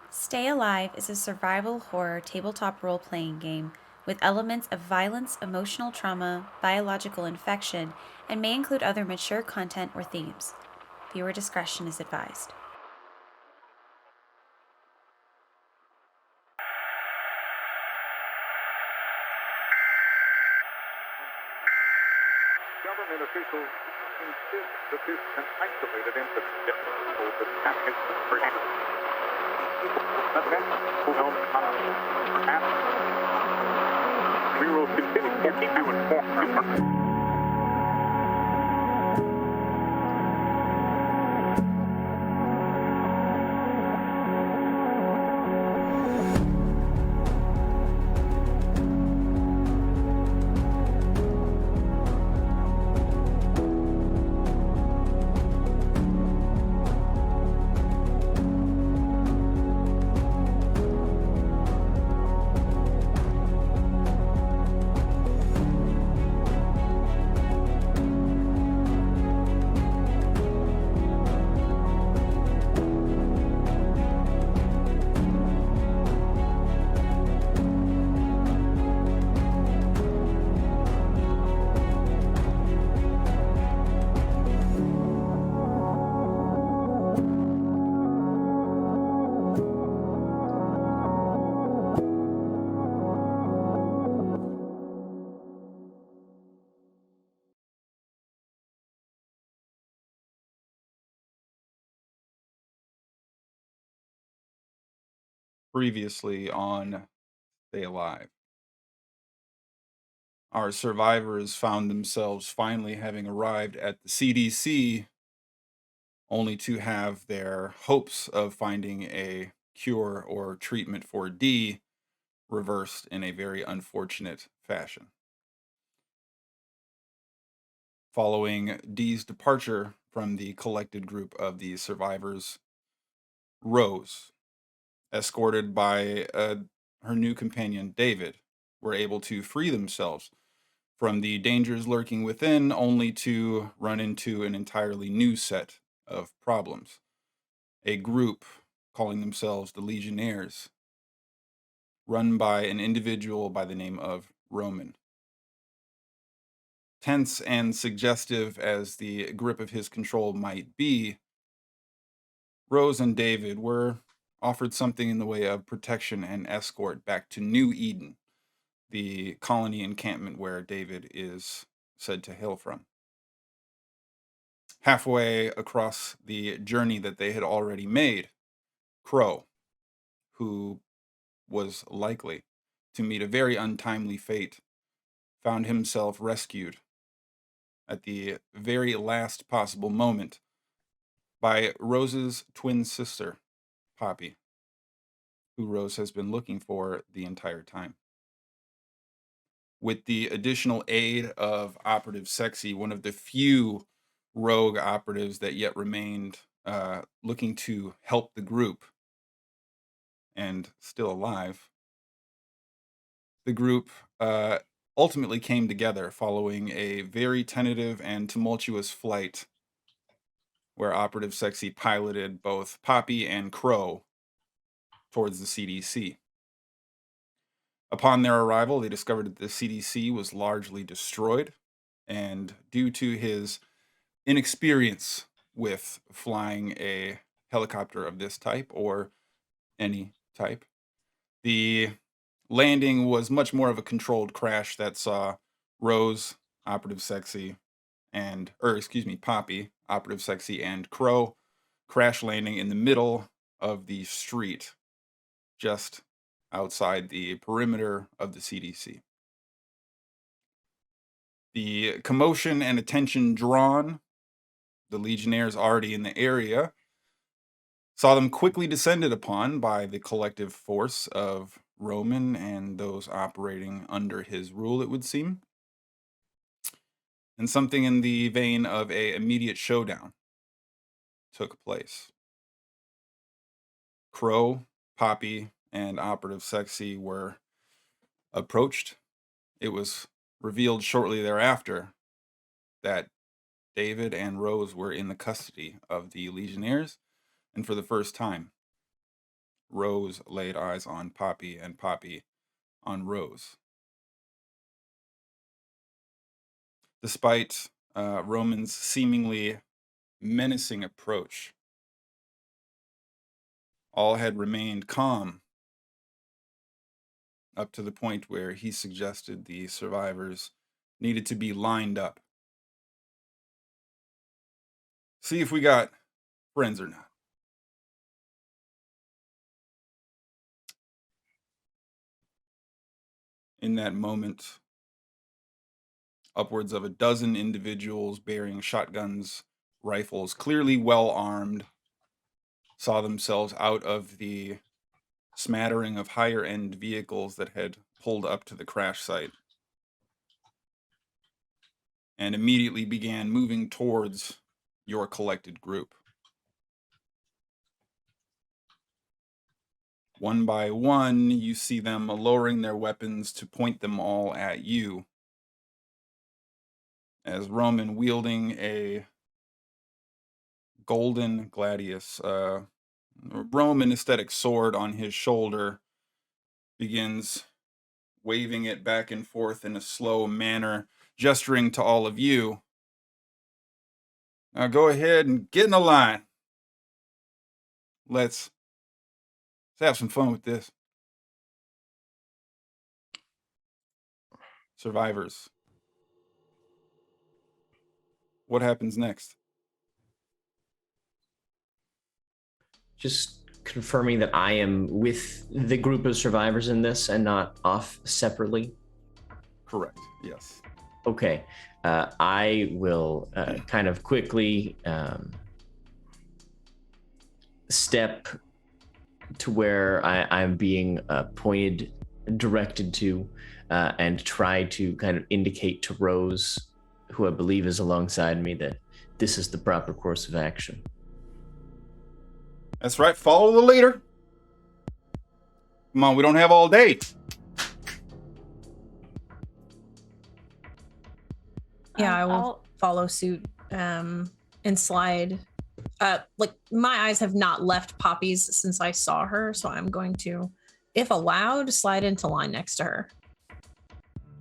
Stay Alive is a survival horror tabletop role playing game with elements of violence, emotional trauma, biological infection, and may include other mature content or themes. Viewer discretion is advised. Government officials insist that this is an isolated incident difficult to package for perhaps we will continue to keep you informed. Previously on Stay Alive. Our survivors found themselves finally having arrived at the CDC, only to have their hopes of finding a cure or treatment for D reversed in a very unfortunate fashion. Following D's departure from the collected group of the survivors, Rose, escorted by her new companion David, were able to free themselves from the dangers lurking within, only to run into an entirely new set of problems. A group calling themselves the Legionnaires, run by an individual by the name of Roman. Tense and suggestive as the grip of his control might be, Rose and David were offered something in the way of protection and escort back to New Eden, the colony encampment where David is said to hail from. Halfway across the journey that they had already made, Crow, who was likely to meet a very untimely fate, found himself rescued at the very last possible moment by Rose's twin sister, Poppy, who Rose has been looking for the entire time. With the additional aid of Operative Sexy, one of the few rogue operatives that yet remained looking to help the group and still alive, the group ultimately came together following a very tentative and tumultuous flight where Operative Sexy piloted both Poppy and Crow towards the CDC. Upon their arrival, they discovered that the CDC was largely destroyed, and due to his inexperience with flying a helicopter of this type or any type, the landing was much more of a controlled crash that saw Rose, Operative Sexy, Poppy, Operative Sexy, and Crow crash landing in the middle of the street just outside the perimeter of the CDC. The commotion and attention drawn, the Legionnaires already in the area, saw them quickly descended upon by the collective force of Roman and those operating under his rule, it would seem. And something in the vein of a immediate showdown took place. Crow, Poppy, and Operative Sexy were approached. It was revealed shortly thereafter that David and Rose were in the custody of the Legionnaires, and for the first time. Rose laid eyes on Poppy and Poppy on Rose. Despite Roman's seemingly menacing approach, all had remained calm up to the point where he suggested the survivors needed to be lined up. See if we got friends or not. In that moment, upwards of a dozen individuals bearing shotguns, rifles, clearly well armed, saw themselves out of the smattering of higher end vehicles that had pulled up to the crash site and immediately began moving towards your collected group. One by one, you see them lowering their weapons to point them all at you, as Roman, wielding a golden gladius, Roman aesthetic sword on his shoulder, begins waving it back and forth in a slow manner, gesturing to all of you. Now go ahead and get in the line. Let's have some fun with this. Survivors. What happens next? Just confirming that I am with the group of survivors in this and not off separately. Correct, yes. Okay. I will kind of quickly step to where I'm being pointed, directed to, and try to kind of indicate to Rose, who I believe is alongside me, that this is the proper course of action. That's right, follow the leader. Come on, we don't have all day. Yeah, I will follow suit and slide. Like, my eyes have not left Poppy's since I saw her, so I'm going to, if allowed, slide into line next to her.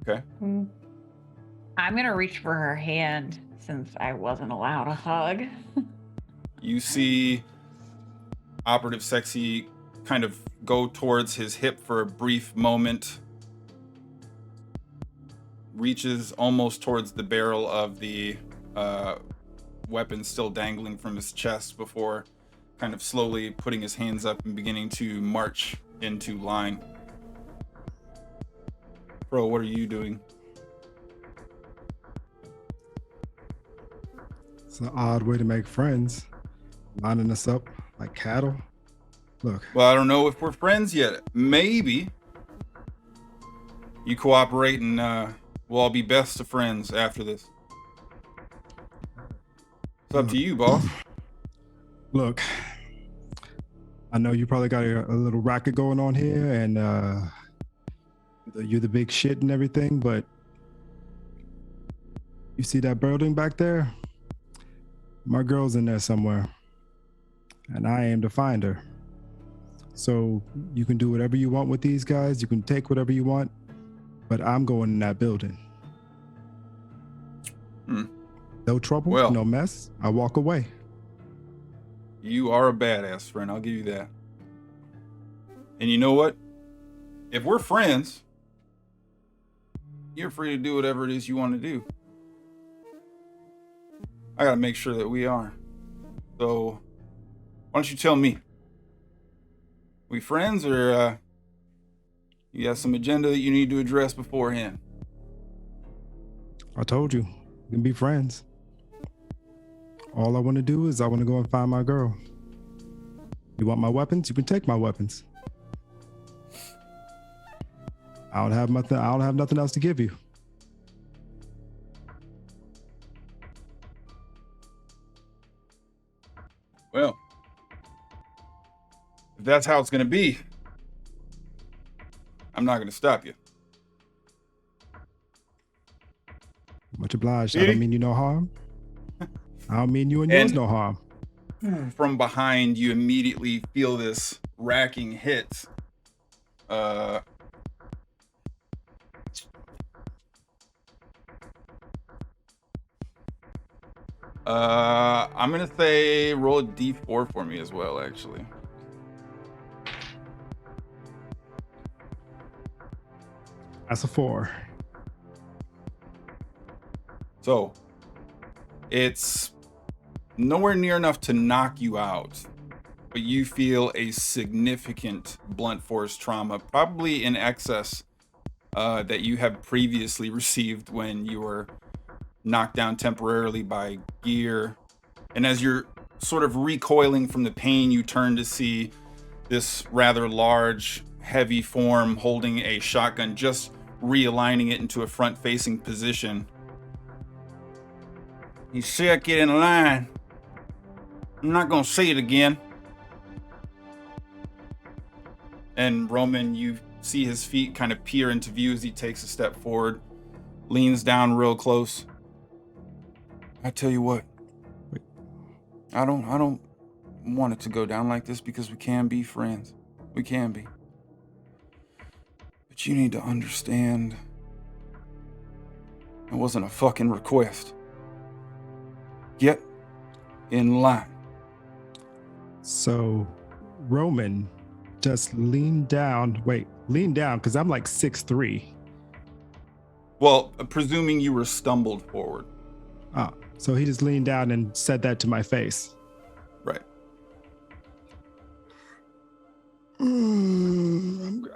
Okay. I'm going to reach for her hand since I wasn't allowed a hug. You see Operative Sexy kind of go towards his hip for a brief moment, reaches almost towards the barrel of the weapon still dangling from his chest before kind of slowly putting his hands up and beginning to march into line. Bro, what are you doing? It's an odd way to make friends, lining us up like cattle. Look. Well, I don't know if we're friends yet. Maybe you cooperate and we'll all be best of friends after this. It's up to you, boss. Look, I know you probably got a little racket going on here, and you're the big shit and everything, but you see that building back there? My girl's in there somewhere, and I aim to find her. So you can do whatever you want with these guys. You can take whatever you want, but I'm going in that building. No trouble, well, no mess. I walk away. You are a badass, friend. I'll give you that. And you know what? If we're friends, you're free to do whatever it is you want to do. I gotta make sure that we are. So, why don't you tell me? We friends, or you got some agenda that you need to address beforehand? I told you, we can be friends. All I want to do is I want to go and find my girl. You want my weapons? You can take my weapons. I don't have nothing else to give you. Well, if that's how it's going to be, I'm not going to stop you. Much obliged. I don't mean you no harm. I don't mean you and yours no harm. From behind, you immediately feel this racking hits. I'm gonna say roll a d4 for me as well, actually. That's a 4. So it's nowhere near enough to knock you out, but you feel a significant blunt force trauma, probably in excess that you have previously received when you were knocked down temporarily by gear. And as you're sort of recoiling from the pain, you turn to see this rather large, heavy form holding a shotgun, just realigning it into a front-facing position. You said get in line. I'm not gonna say it again. And Roman, you see his feet kind of peer into view as he takes a step forward, leans down real close. I tell you what, I don't want it to go down like this because we can be friends. We can be. But you need to understand, it wasn't a fucking request. Get in line. So Roman just lean down because I'm like 6'3". Well, presuming you were stumbled forward. Oh, so he just leaned down and said that to my face. Right.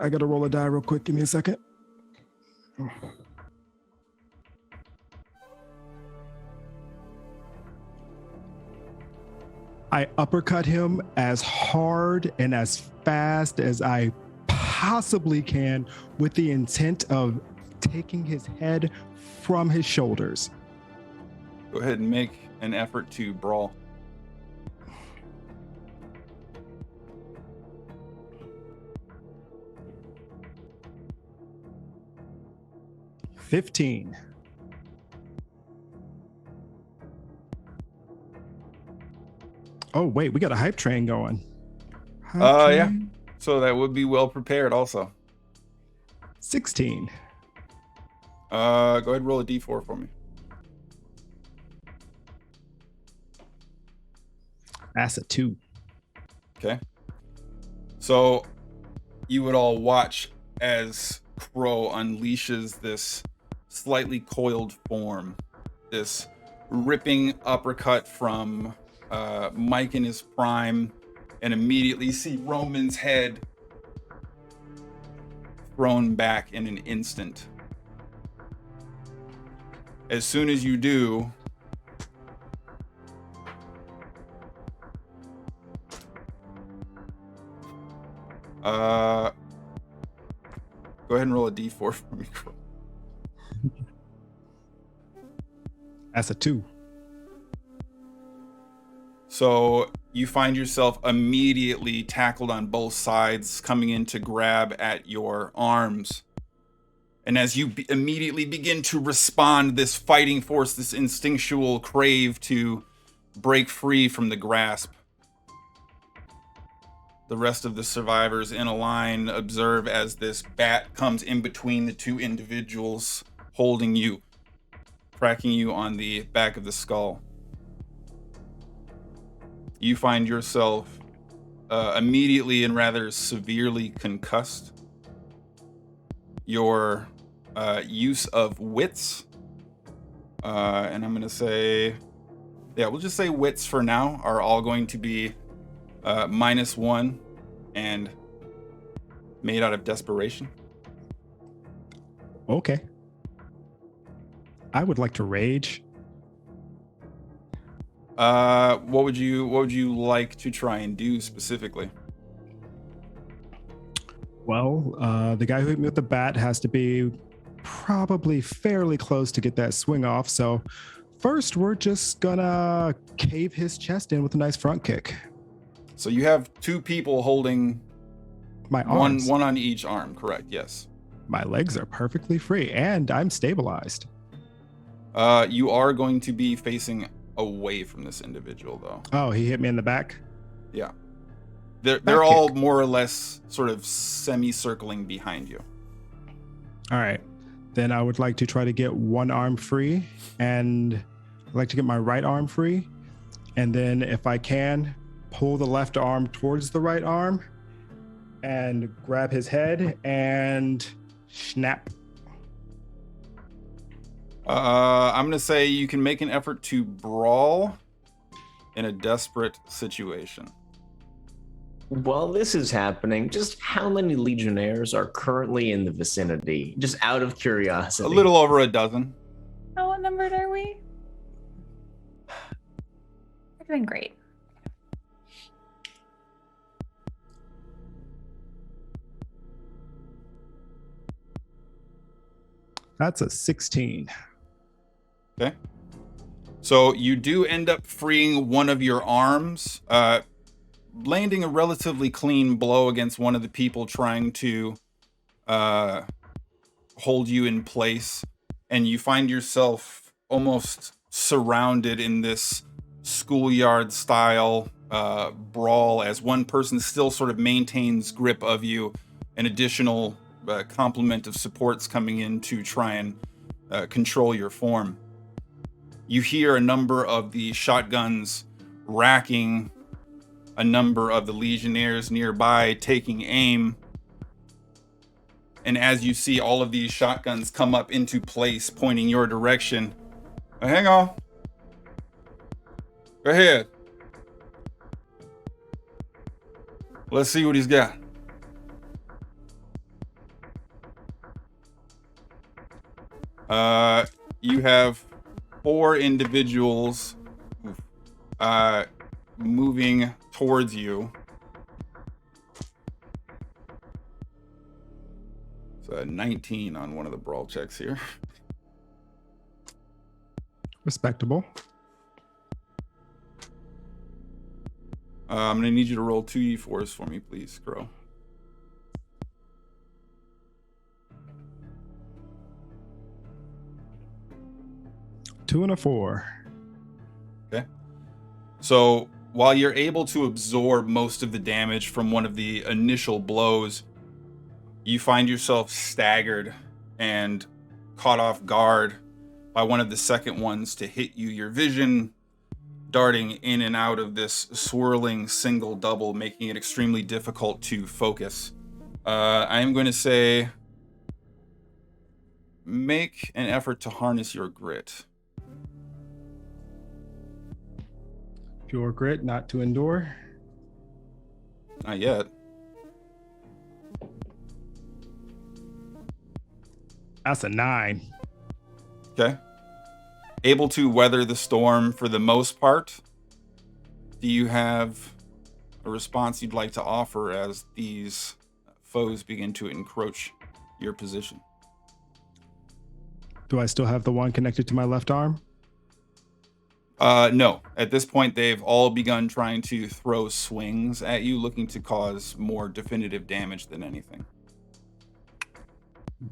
I gotta roll a die real quick. Give me a second. I uppercut him as hard and as fast as I possibly can with the intent of taking his head from his shoulders. Go ahead and make an effort to brawl. $15. Oh, wait, we got a hype train going. Yeah. So that would be well prepared also. 16. Go ahead and roll a d4 for me. That's a 2. Okay. So you would all watch as Crow unleashes this slightly coiled form, this ripping uppercut from Mike in his prime, and immediately see Roman's head thrown back in an instant. As soon as you do, go ahead and roll a d4 for me, Crow. That's a 2. So you find yourself immediately tackled on both sides, coming in to grab at your arms. And as you immediately begin to respond, this fighting force, this instinctual crave to break free from the grasp, the rest of the survivors in a line observe as this bat comes in between the two individuals holding you, cracking you on the back of the skull. You find yourself immediately and rather severely concussed. Your use of wits, and I'm going to say, yeah, we'll just say wits for now, are all going to be -1 and made out of desperation. Okay. I would like to rage. What would you like to try and do specifically? Well, the guy who hit me with the bat has to be probably fairly close to get that swing off. So first, we're just gonna cave his chest in with a nice front kick. So you have two people holding My arms. one on each arm, correct? Yes. My legs are perfectly free, and I'm stabilized. You are going to be facing away from this individual, though. Oh, he hit me in the back? Yeah. They're all more or less sort of semicircling behind you. All right. Then I would like to try to get one arm free, and I'd like to get my right arm free. And then if I can, pull the left arm towards the right arm and grab his head and snap. I'm going to say you can make an effort to brawl in a desperate situation. While this is happening, just how many Legionnaires are currently in the vicinity? Just out of curiosity. A little over a dozen. Oh, what numbered are we? We're doing great. That's a 16. Okay. So you do end up freeing one of your arms, landing a relatively clean blow against one of the people trying to hold you in place, and you find yourself almost surrounded in this schoolyard style brawl as one person still sort of maintains grip of you. An additional complement of supports coming in to try and control your form. You hear a number of the shotguns racking, a number of the Legionnaires nearby taking aim. And as you see all of these shotguns come up into place, pointing your direction, hang on. Go ahead. Let's see what he's got. You have 4 individuals moving towards you. So 19 on one of the brawl checks here. Respectable. I'm gonna need you to roll 2d4s for me, please, Crow. Two and a 4. Okay. So while you're able to absorb most of the damage from one of the initial blows, you find yourself staggered and caught off guard by one of the second ones to hit you. Your vision darting in and out of this swirling single double, making it extremely difficult to focus. I am going to say make an effort to harness your grit. Pure grit, not to endure. Not yet. That's a 9. Okay. Able to weather the storm for the most part. Do you have a response you'd like to offer as these foes begin to encroach your position? Do I still have the one connected to my left arm? No. At this point, they've all begun trying to throw swings at you, looking to cause more definitive damage than anything.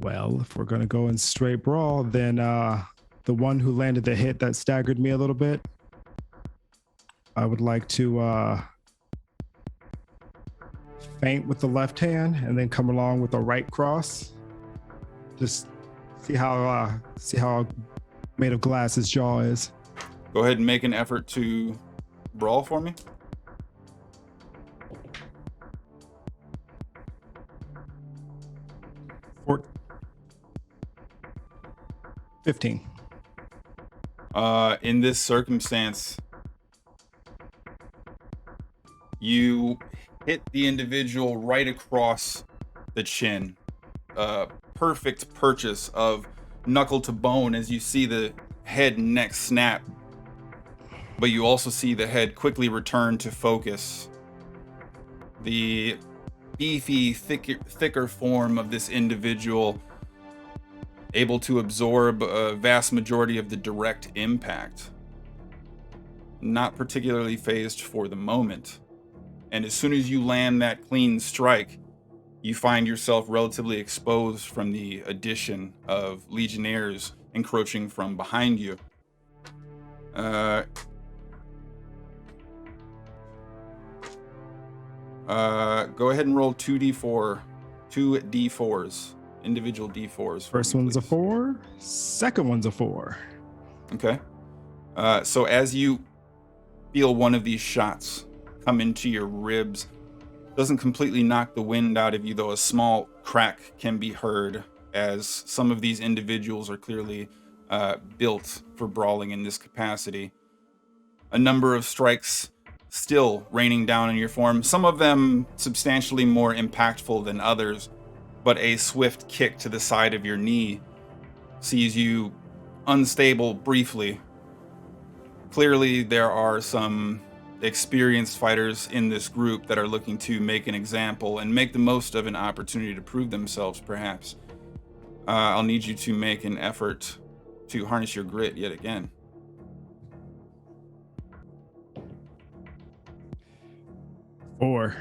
Well, if we're going to go in straight brawl, then the one who landed the hit that staggered me a little bit, I would like to feint with the left hand and then come along with the right cross. Just see how made of glass his jaw is. Go ahead and make an effort to brawl for me. Or 15. In this circumstance, you hit the individual right across the chin. Perfect purchase of knuckle to bone as you see the head and neck snap. But you also see the head quickly return to focus. The beefy, thicker form of this individual able to absorb a vast majority of the direct impact. Not particularly phased for the moment. And as soon as you land that clean strike, you find yourself relatively exposed from the addition of Legionnaires encroaching from behind you. Go ahead and roll 2d4s, individual d4s. First one's a 4. Second one's a 4. Okay. So as you feel one of these shots come into your ribs, doesn't completely knock the wind out of you, though a small crack can be heard as some of these individuals are clearly built for brawling in this capacity. A number of strikes still raining down in your form, some of them substantially more impactful than others, but a swift kick to the side of your knee sees you unstable briefly. Clearly, there are some experienced fighters in this group that are looking to make an example and make the most of an opportunity to prove themselves, perhaps. I'll need you to make an effort to harness your grit yet again. Four.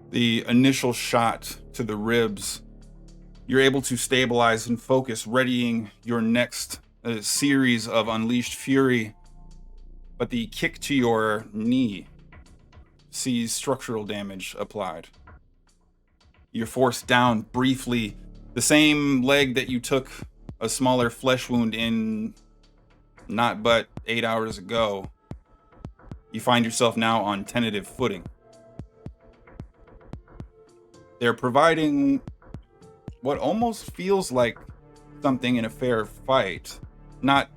The initial shot to the ribs, you're able to stabilize and focus, readying your next series of unleashed fury. But the kick to your knee sees structural damage applied. You're forced down briefly. The same leg that you took a smaller flesh wound in not but 8 hours ago, you find yourself now on tentative footing. They're providing what almost feels like something in a fair fight, not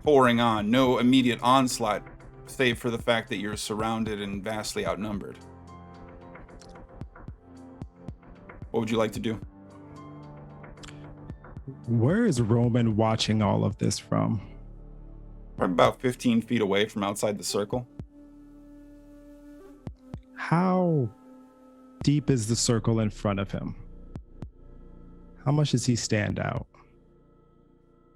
pouring on, no immediate onslaught, save for the fact that you're surrounded and vastly outnumbered. What would you like to do? Where is Roman watching all of this from? Probably about 15 feet away from outside the circle. How deep is the circle in front of him? How much does he stand out?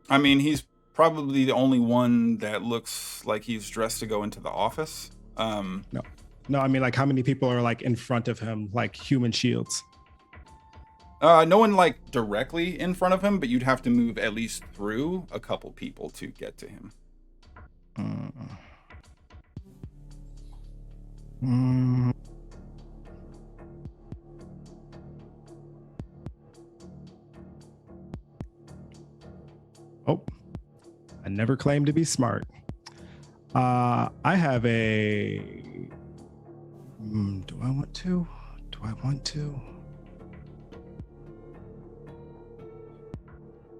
I mean, he's probably the only one that looks like he's dressed to go into the office. No, I mean, like, how many people are like in front of him, like human shields? No one like directly in front of him, but you'd have to move at least through a couple people to get to him. Oh, I never claimed to be smart. I have a... Do I want to?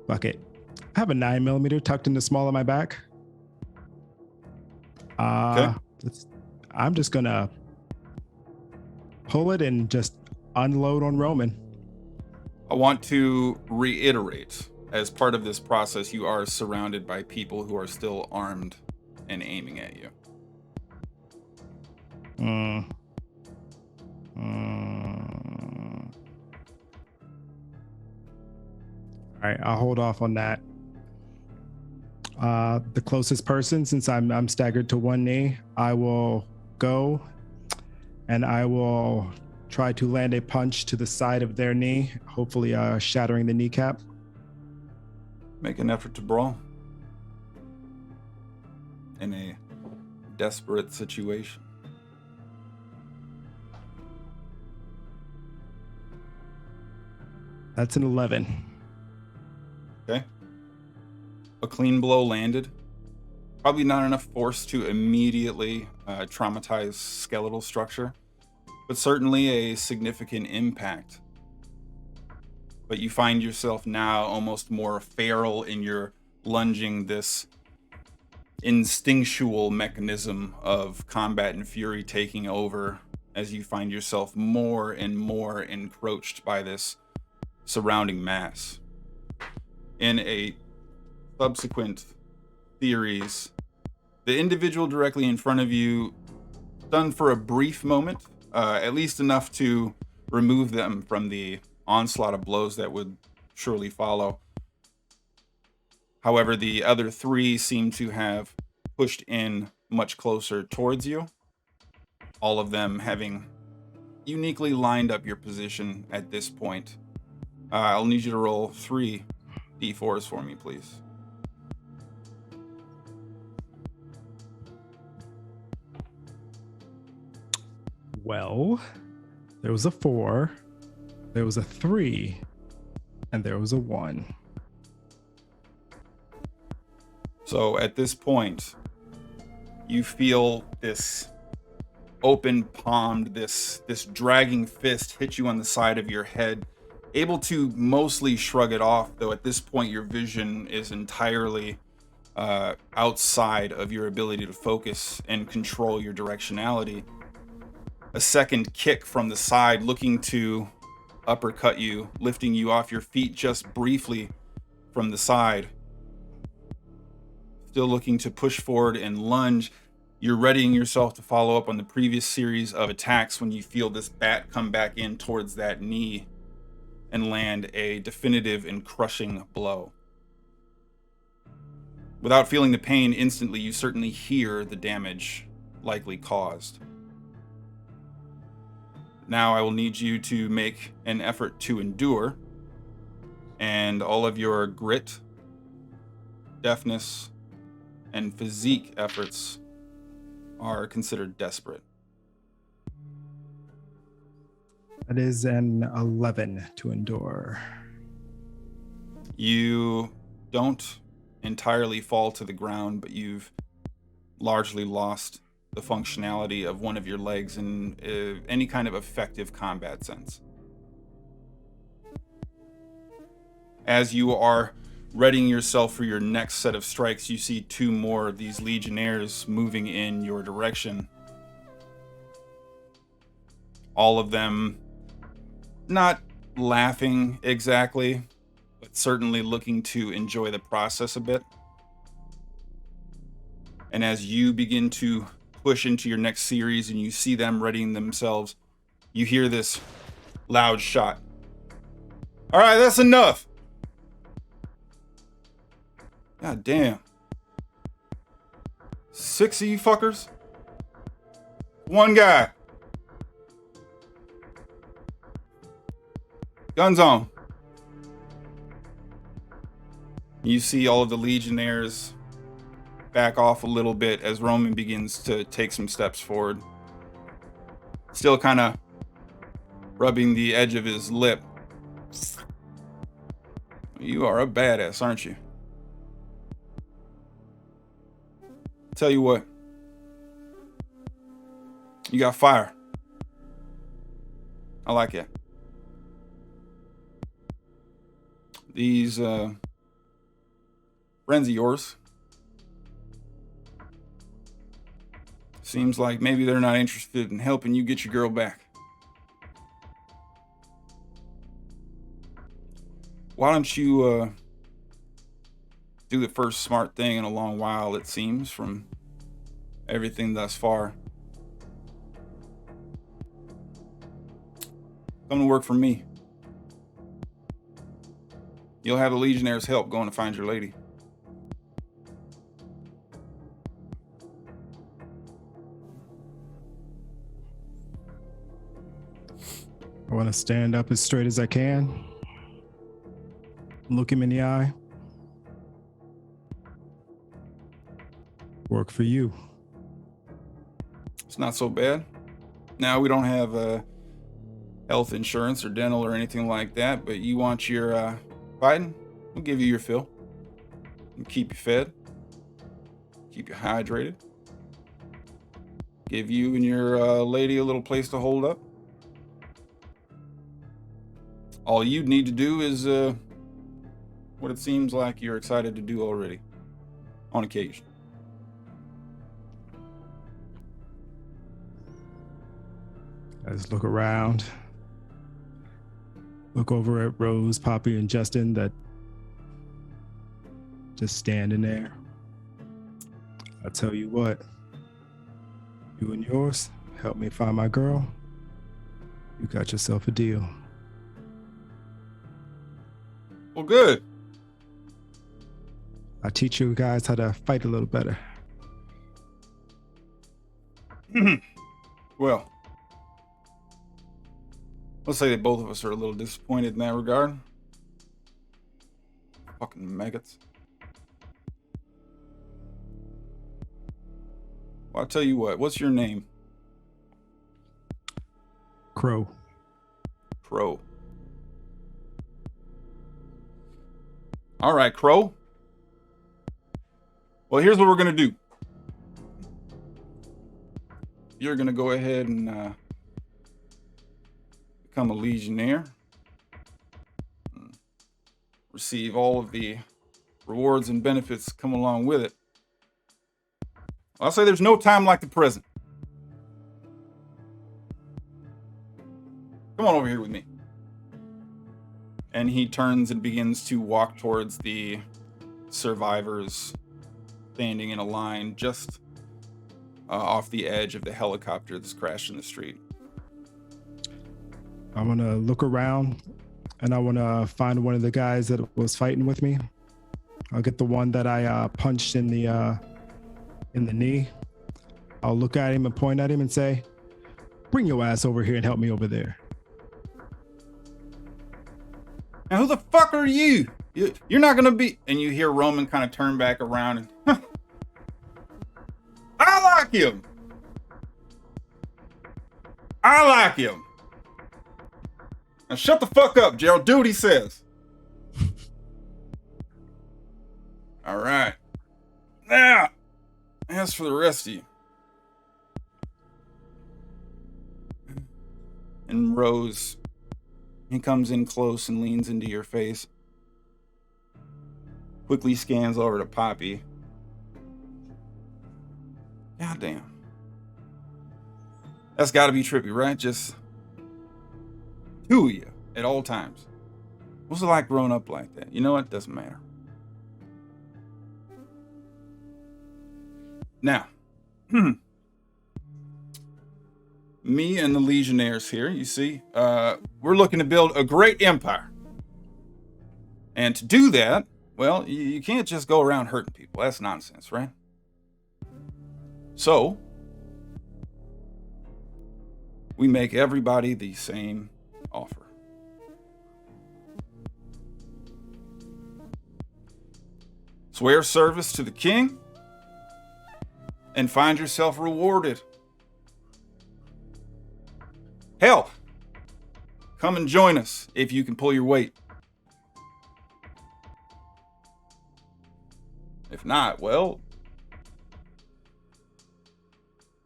Fuck it. I have a 9mm tucked in the small of my back. Okay. I'm just gonna pull it and just unload on Roman. I want to reiterate, as part of this process, you are surrounded by people who are still armed and aiming at you. All right, I'll hold off on that. The closest person, since I'm staggered to one knee, I will go and I will try to land a punch to the side of their knee, hopefully shattering the kneecap. Make an effort to brawl in a desperate situation. That's an 11. Okay. A clean blow landed. Probably not enough force to immediately traumatize skeletal structure, but certainly a significant impact. But you find yourself now almost more feral in your lunging, this instinctual mechanism of combat and fury taking over as you find yourself more and more encroached by this surrounding mass. In a subsequent theories, the individual directly in front of you, stunned for a brief moment, at least enough to remove them from the onslaught of blows that would surely follow. However, the other three seem to have pushed in much closer towards you, all of them having uniquely lined up your position at this point. I'll need you to roll 3 d4s for me, please. Well, there was a 4, there was a 3, and there was a 1. So at this point, you feel this open palmed, this dragging fist hit you on the side of your head, able to mostly shrug it off, though at this point your vision is entirely outside of your ability to focus and control your directionality. A second kick from the side, looking to uppercut you, lifting you off your feet just briefly from the side. Still looking to push forward and lunge. You're readying yourself to follow up on the previous series of attacks when you feel this bat come back in towards that knee and land a definitive and crushing blow. Without feeling the pain instantly, you certainly hear the damage likely caused. Now I will need you to make an effort to endure, and all of your grit, deftness, and physique efforts are considered desperate. That is an 11 to endure. You don't entirely fall to the ground, but you've largely lost the functionality of one of your legs in any kind of effective combat sense. As you are readying yourself for your next set of strikes, you see 2 more of these legionnaires moving in your direction. All of them not laughing exactly, but certainly looking to enjoy the process a bit. And as you begin to push into your next series and you see them readying themselves, you hear this loud shot. All right, that's enough. God damn. 6 of you fuckers? 1 guy. Guns on. You see all of the legionnaires back off a little bit as Roman begins to take some steps forward. Still kind of rubbing the edge of his lip. You are a badass, aren't you? Tell you what. You got fire. I like it. These friends of yours, seems like maybe they're not interested in helping you get your girl back. Why don't you do the first smart thing in a long while, it seems, from everything thus far. Come to work for me. You'll have the Legionnaires' help going to find your lady. I want to stand up as straight as I can. Look him in the eye. Work for you. It's not so bad. Now, we don't have health insurance or dental or anything like that, but you want your fighting? We'll give you your fill. We'll keep you fed. Keep you hydrated. Give you and your lady a little place to hold up. All you need to do is what it seems like you're excited to do already, on occasion. I just look around, look over at Rose, Poppy, and Justin that just standing there. I tell you what, you and yours help me find my girl. You got yourself a deal. Well, good. I teach you guys how to fight a little better. Well, let's say that both of us are a little disappointed in that regard. Fucking maggots. Well, I'll tell you what. What's your name? Crow. Crow. All right, Crow. Well, here's what we're going to do. You're going to go ahead and become a Legionnaire. Receive all of the rewards and benefits come along with it. I'll say there's no time like the present. Come on over here with me. And he turns and begins to walk towards the survivors standing in a line just off the edge of the helicopter that's crashed in the street. I want to look around and I want to find one of the guys that was fighting with me. I'll get the one that I punched in the knee. I'll look at him and point at him and say, bring your ass over here and help me over there. Now, who the fuck are you? You're not going to be... And you hear Roman kind of turn back around and... Huh, I like him. I like him. Now, shut the fuck up, Gerald. Do what he says. All right. Now, as for the rest of you. And Rose... He comes in close and leans into your face. Quickly scans over to Poppy. Goddamn. That's gotta be trippy, right? Just two of you at all times. What's it like growing up like that? You know what? Doesn't matter. Now, me and the Legionnaires here, you see, we're looking to build a great empire. And to do that, well, you can't just go around hurting people. That's nonsense, right? So, we make everybody the same offer. Swear service to the king and find yourself rewarded. Hell, come and join us if you can pull your weight. If not, well,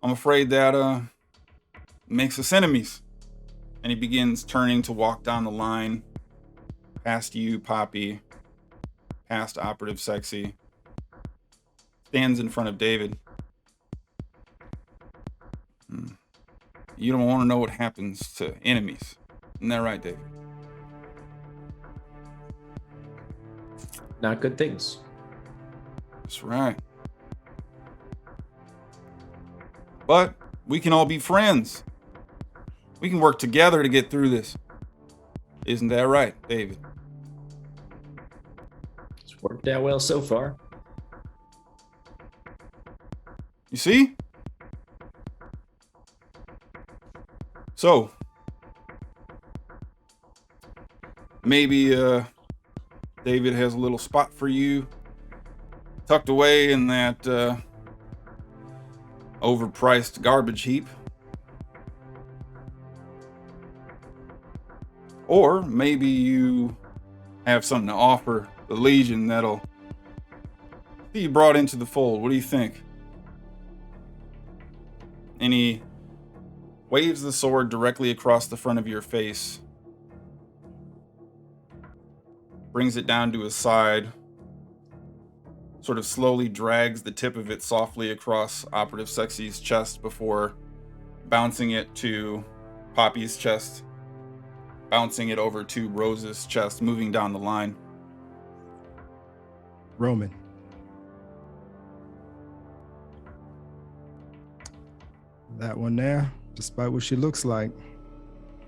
I'm afraid that makes us enemies. And he begins turning to walk down the line, past you, Poppy, past Operative Sexy, stands in front of David. You don't want to know what happens to enemies. Isn't that right, David? Not good things. That's right. But we can all be friends. We can work together to get through this. Isn't that right, David? It's worked out well so far. You see? So, maybe David has a little spot for you tucked away in that overpriced garbage heap. Or maybe you have something to offer the Legion that'll be brought into the fold. What do you think? And he waves the sword directly across the front of your face. Brings it down to his side. Sort of slowly drags the tip of it softly across Operative Sexy's chest before bouncing it to Poppy's chest. Bouncing it over to Rose's chest, moving down the line. Roman. That one there, despite what she looks like,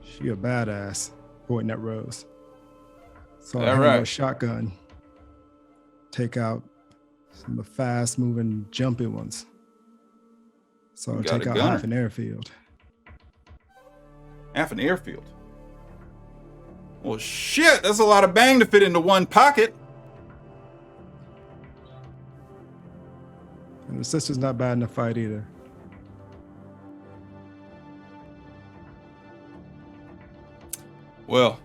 she a badass, pointing at Rose. So I have a shotgun. Take out some of the fast-moving, jumpy ones. So I'll take out half an airfield. Half an airfield? Well, shit, that's a lot of bang to fit into one pocket. And the sister's not bad in a fight either. Well,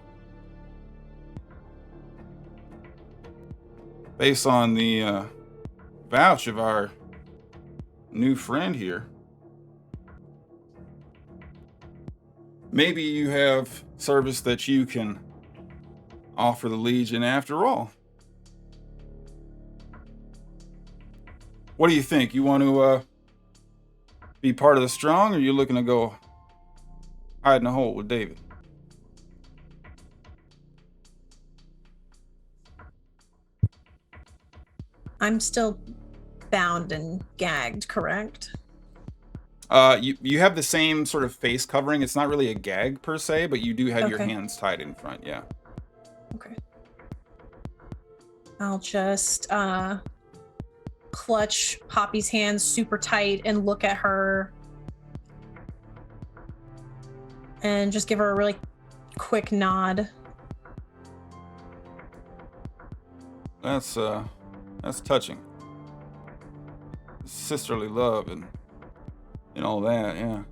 based on the vouch of our new friend here, maybe you have service that you can offer the Legion after all. What do you think? You want to be part of the strong, or you looking to go hide in a hole with David? I'm still bound and gagged, correct? You have the same sort of face covering. It's not really a gag per se, but you do have your Okay. hands tied in front. Yeah. Okay. I'll just clutch Poppy's hands super tight and look at her and just give her a really quick nod. That's touching. Sisterly love and all that, yeah.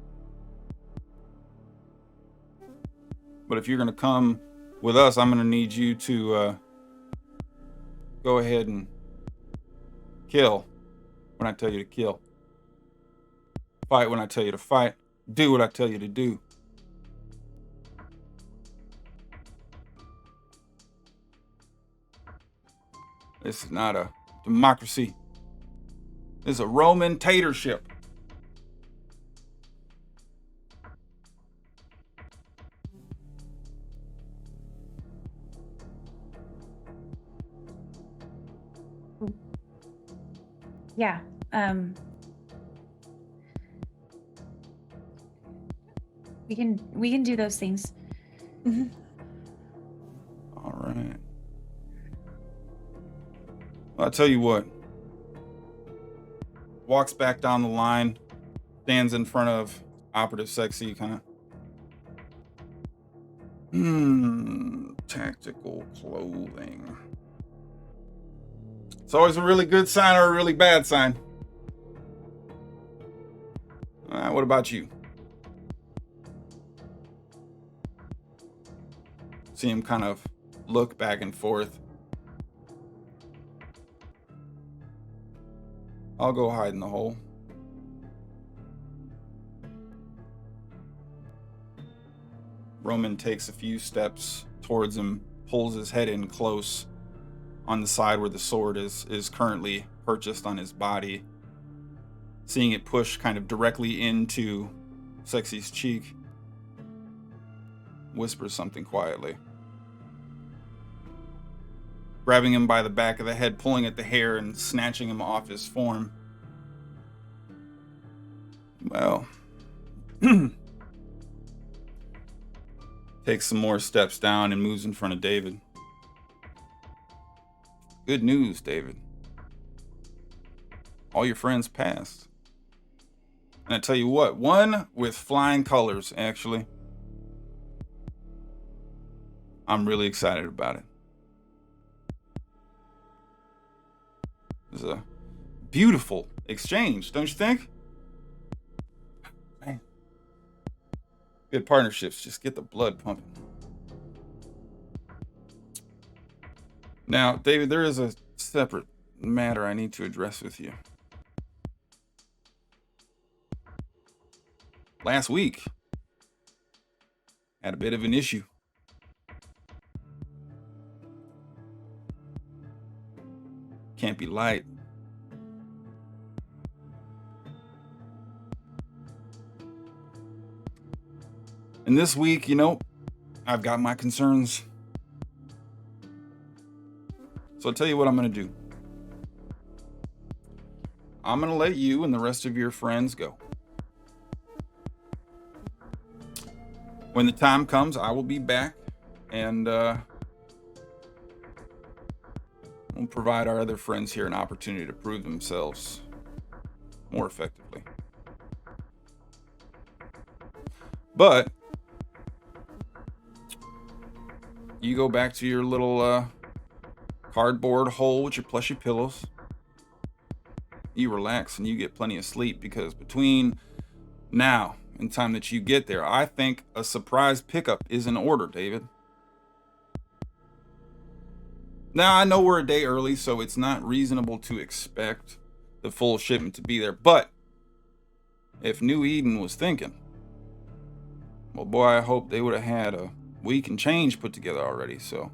But if you're gonna come with us, I'm gonna need you to go ahead and kill when I tell you to kill. Fight when I tell you to fight. Do what I tell you to do. This is not a democracy. This is a Roman dictatorship. Yeah. We can do those things. Mhm. All right. I'll tell you what. Walks back down the line, stands in front of Operative Sexy, kind of. Tactical clothing. It's always a really good sign or a really bad sign. What about you? See him kind of look back and forth. I'll go hide in the hole. Roman takes a few steps towards him, pulls his head in close on the side where the sword is currently purchased on his body. Seeing it push kind of directly into Sexy's cheek, whispers something quietly. Grabbing him by the back of the head, pulling at the hair and snatching him off his form. Well, takes some more steps down and moves in front of David. Good news, David. All your friends passed. And I tell you what, one with flying colors, actually. I'm really excited about it. It was a beautiful exchange, don't you think? Man. Good partnerships just get the blood pumping. Now, David, there is a separate matter I need to address with you. Last week, had a bit of an issue. Can't be light. And this week, I've got my concerns. So I'll tell you what I'm going to do. I'm going to let you and the rest of your friends go. When the time comes, I will be back and we'll provide our other friends here an opportunity to prove themselves more effectively. But you go back to your little cardboard hole with your plushy pillows. You relax and you get plenty of sleep, because between now and time that you get there, I think a surprise pickup is in order, David. Now, I know we're a day early, so it's not reasonable to expect the full shipment to be there. But if New Eden was thinking, well, boy, I hope they would have had a week and change put together already. So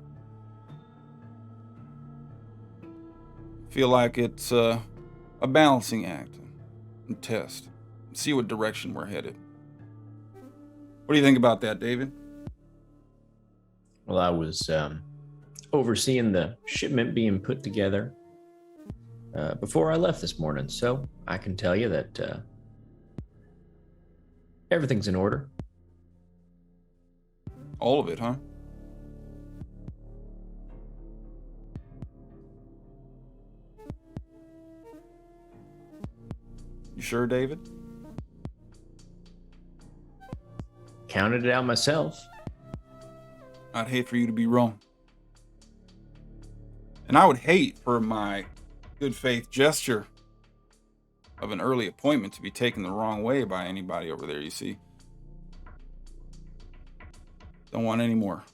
I feel like it's a balancing act and test. See what direction we're headed. What do you think about that, David? Well, I was overseeing the shipment being put together before I left this morning, so I can tell you that everything's in order. All of it, huh? You sure, David? Counted it out myself. I'd hate for you to be wrong. And I would hate for my good faith gesture of an early appointment to be taken the wrong way by anybody over there, you see. Don't want any more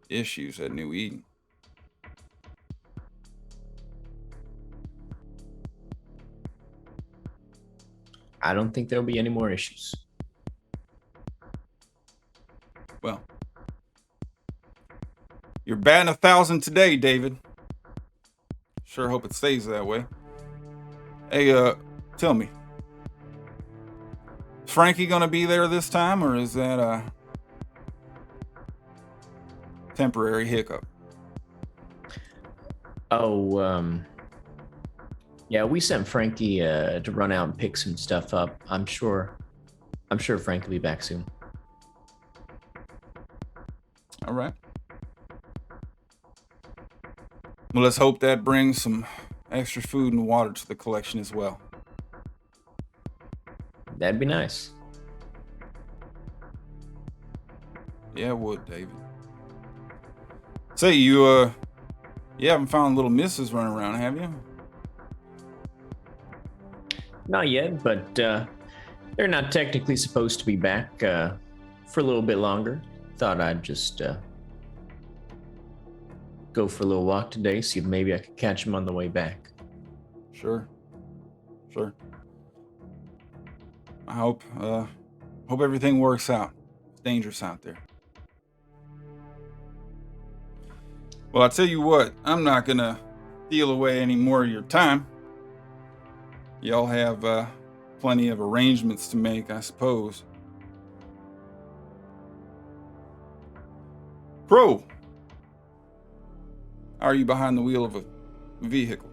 issues at New Eden. I don't think there'll be any more issues. Well, you're batting 1,000 today, David. Sure hope it stays that way. Hey, tell me, is Frankie gonna be there this time, or is that a temporary hiccup? Oh, yeah, we sent Frankie to run out and pick some stuff up. I'm sure Frank will be back soon. All right. Well, let's hope that brings some extra food and water to the collection as well. That'd be nice. Yeah, it would, David. Say, you haven't found little missus running around, have you? Not yet, but they're not technically supposed to be back for a little bit longer. Thought I'd just go for a little walk today, see if maybe I could catch them on the way back. Sure. I hope everything works out. It's dangerous out there. Well, I'll tell you what, I'm not gonna steal away any more of your time. Y'all have plenty of arrangements to make, I suppose. Crow, how are you behind the wheel of a vehicle?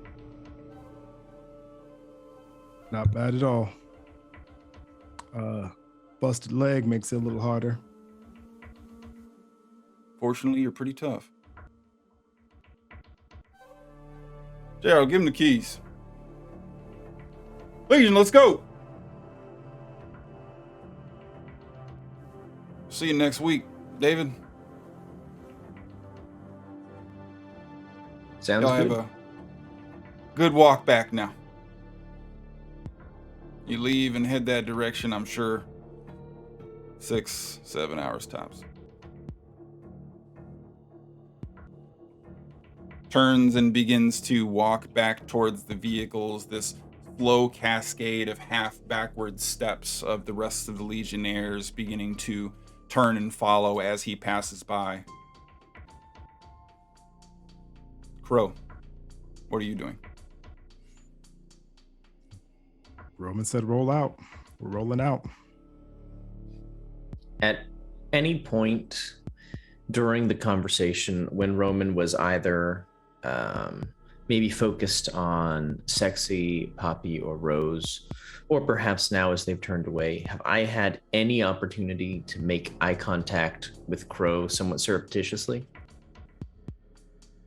Not bad at all. Busted leg makes it a little harder. Fortunately, you're pretty tough. Gerald, give him the keys. Legion, let's go. See you next week, David. Sounds Y'all good. have a good walk back now. You leave and head that direction, I'm sure 6-7 hours tops. Turns and begins to walk back towards the vehicles, this slow cascade of half backward steps of the rest of the Legionnaires beginning to turn and follow as he passes by. Crow, what are you doing? Roman said roll out. We're rolling out. At any point during the conversation when Roman was either maybe focused on Sexy, Poppy, or Rose, or perhaps now as they've turned away, have I had any opportunity to make eye contact with Crow somewhat surreptitiously?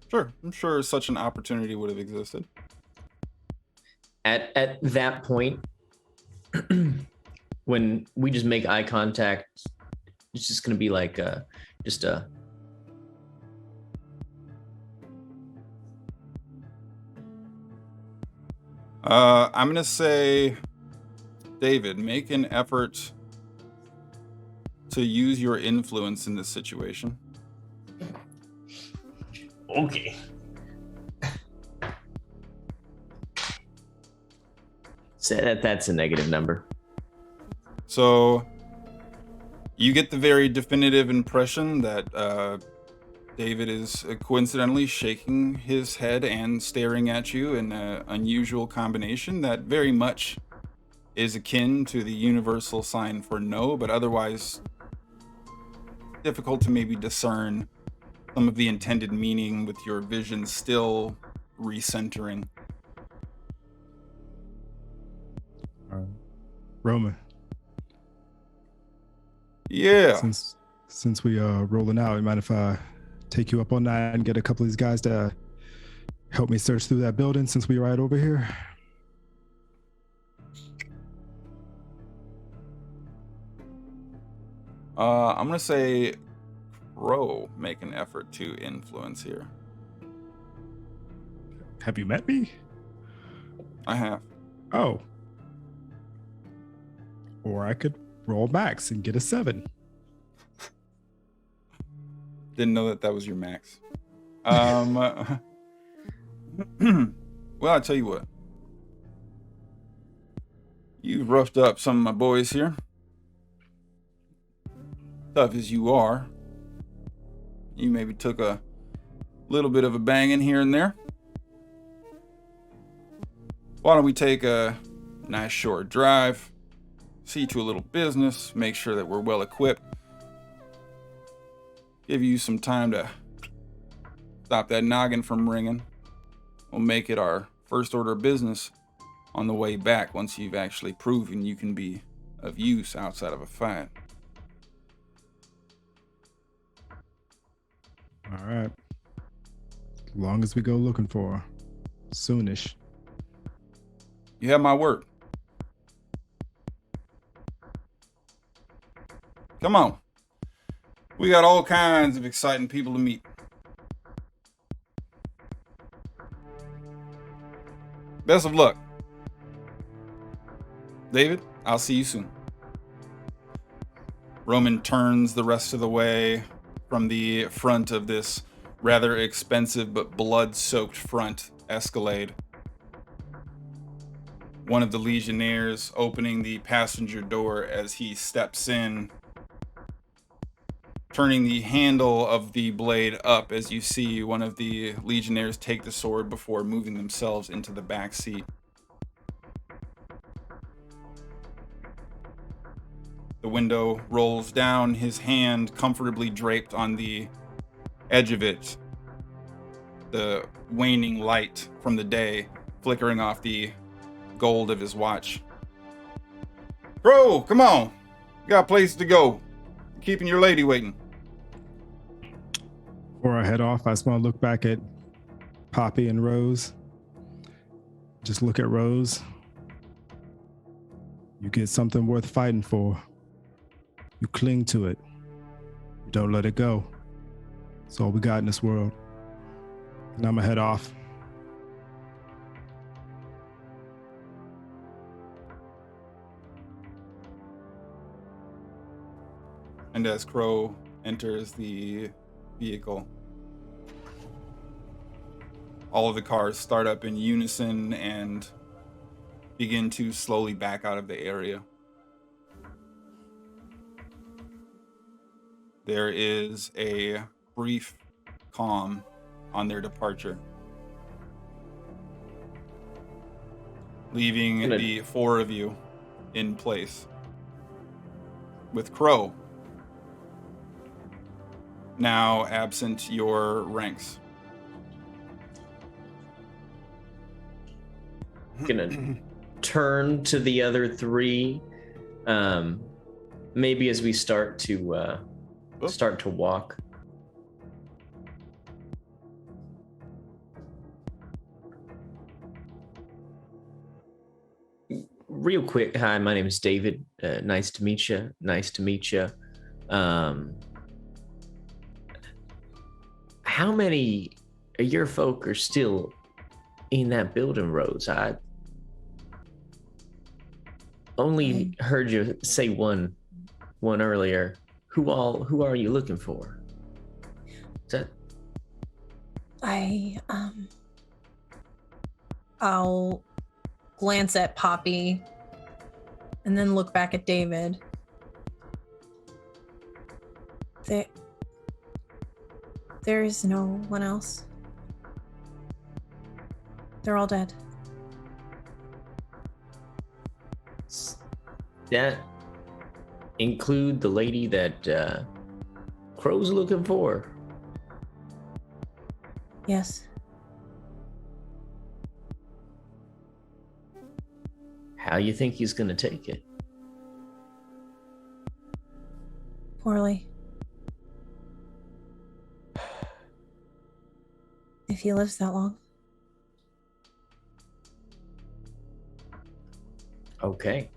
Sure, I'm sure such an opportunity would have existed. At that point, when we just make eye contact, it's just going to be like just a I'm gonna say, David, make an effort to use your influence in this situation. okay. So that's a negative number. So you get the very definitive impression that David is coincidentally shaking his head and staring at you in an unusual combination that very much is akin to the universal sign for no, but otherwise difficult to maybe discern some of the intended meaning with your vision still recentering. Roman. Yeah. Since we are rolling out, you mind if I take you up on that and get a couple of these guys to help me search through that building since we right over here? I'm gonna say Crow make an effort to influence here. Have you met me? I have. Oh. Or I could roll max and get a 7. Didn't know that was your max. Well, I'll tell you what. You've roughed up some of my boys here. Tough as you are. You maybe took a little bit of a banging here and there. Why don't we take a nice short drive, see to a little business, make sure that we're well equipped, give you some time to stop that noggin from ringing. We'll make it our first order of business on the way back once you've actually proven you can be of use outside of a fight. All right. As long as we go looking for her. Soonish. You have my word. Come on. We got all kinds of exciting people to meet. Best of luck. David, I'll see you soon. Roman turns the rest of the way from the front of this rather expensive but blood-soaked front Escalade. One of the Legionnaires opening the passenger door as he steps in, turning the handle of the blade up as you see one of the Legionnaires take the sword before moving themselves into the back seat. The window rolls down, his hand comfortably draped on the edge of it, the waning light from the day flickering off the gold of his watch. Bro, come on. You got a place to go. Keeping your lady waiting. Before I head off, I just want to look back at Poppy and Rose. Just look at Rose. You get something worth fighting for. You cling to it. You don't let it go. It's all we got in this world. And I'm gonna head off. And as Crow enters the vehicle, all of the cars start up in unison and begin to slowly back out of the area. There is a brief calm on their departure, leaving the four of you in place, with Crow now absent your ranks. Gonna turn to the other three, maybe as we start to walk. Real quick, hi, my name is David. Nice to meet you. How many of your folk are still in that building, Rose? I only heard you say one earlier. Who are you looking for? Is that? I'll glance at Poppy and then look back at David. There is no one else. They're all dead. That include the lady that Crow's looking for? Yes. How you think he's gonna take it? Poorly. If he lives that long. Okay.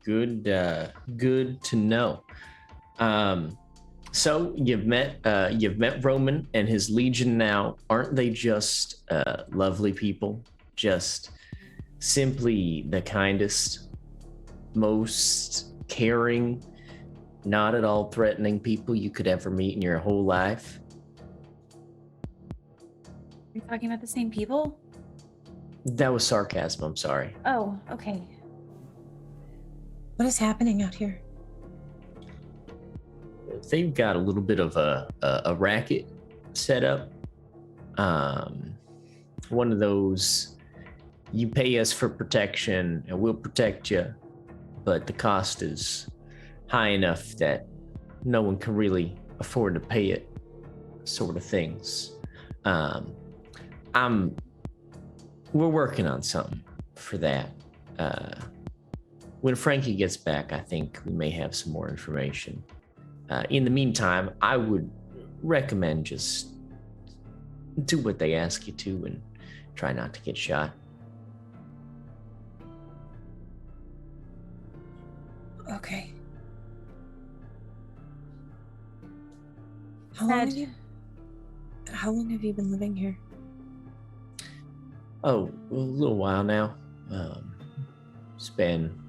Good to know. So you've met Roman and his legion now. Aren't they just lovely people? Just simply the kindest, most caring, not at all threatening people you could ever meet in your whole life. Are you talking about the same people? That was sarcasm, I'm sorry. Oh, okay. What is happening out here? They've got a little bit of a racket set up. One of those, you pay us for protection and we'll protect you, but the cost is high enough that no one can really afford to pay it, sort of things. We're working on something for that. When Frankie gets back, I think we may have some more information. In the meantime, I would recommend just do what they ask you to and try not to get shot. Okay. How long have you been living here? Oh, a little while now. It's been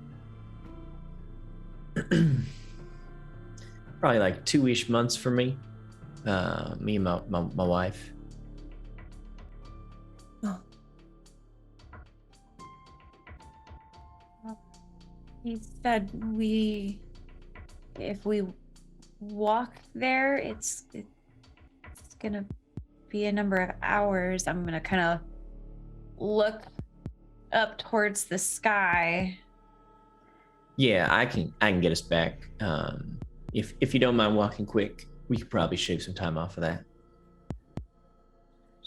probably like 2-ish months for me. Me and my wife. Oh. He said if we walk there, it's gonna be a number of hours. I'm gonna kind of look up towards the sky. Yeah, I can get us back. If you don't mind walking quick, we could probably shave some time off of that.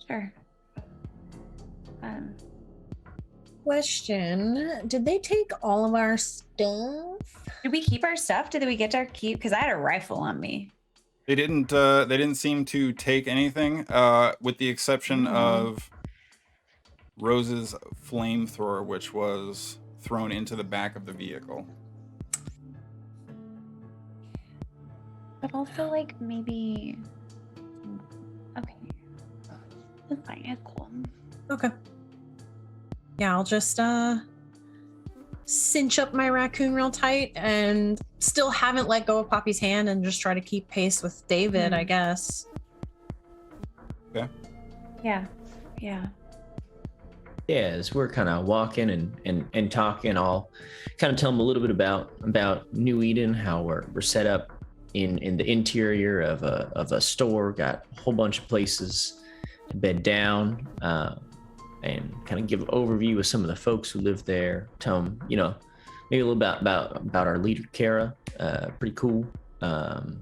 Sure. Question: did they take all of our stuff? Did we keep our stuff? Did we get our keep? Because I had a rifle on me. They didn't seem to take anything, with the exception of Rose's flamethrower, which was thrown into the back of the vehicle. But also, like, maybe... Okay. That's fine. It's cool. Okay. Yeah, I'll just cinch up my raccoon real tight and still haven't let go of Poppy's hand and just try to keep pace with David, I guess. Okay. Yeah. Yeah, as we're kind of walking and talking, I'll kind of tell them a little bit about New Eden, how we're set up in the interior of a store, got a whole bunch of places to bed down, and kind of give an overview of some of the folks who live there. Tell them, maybe a little about our leader, Kara. Pretty cool. Kind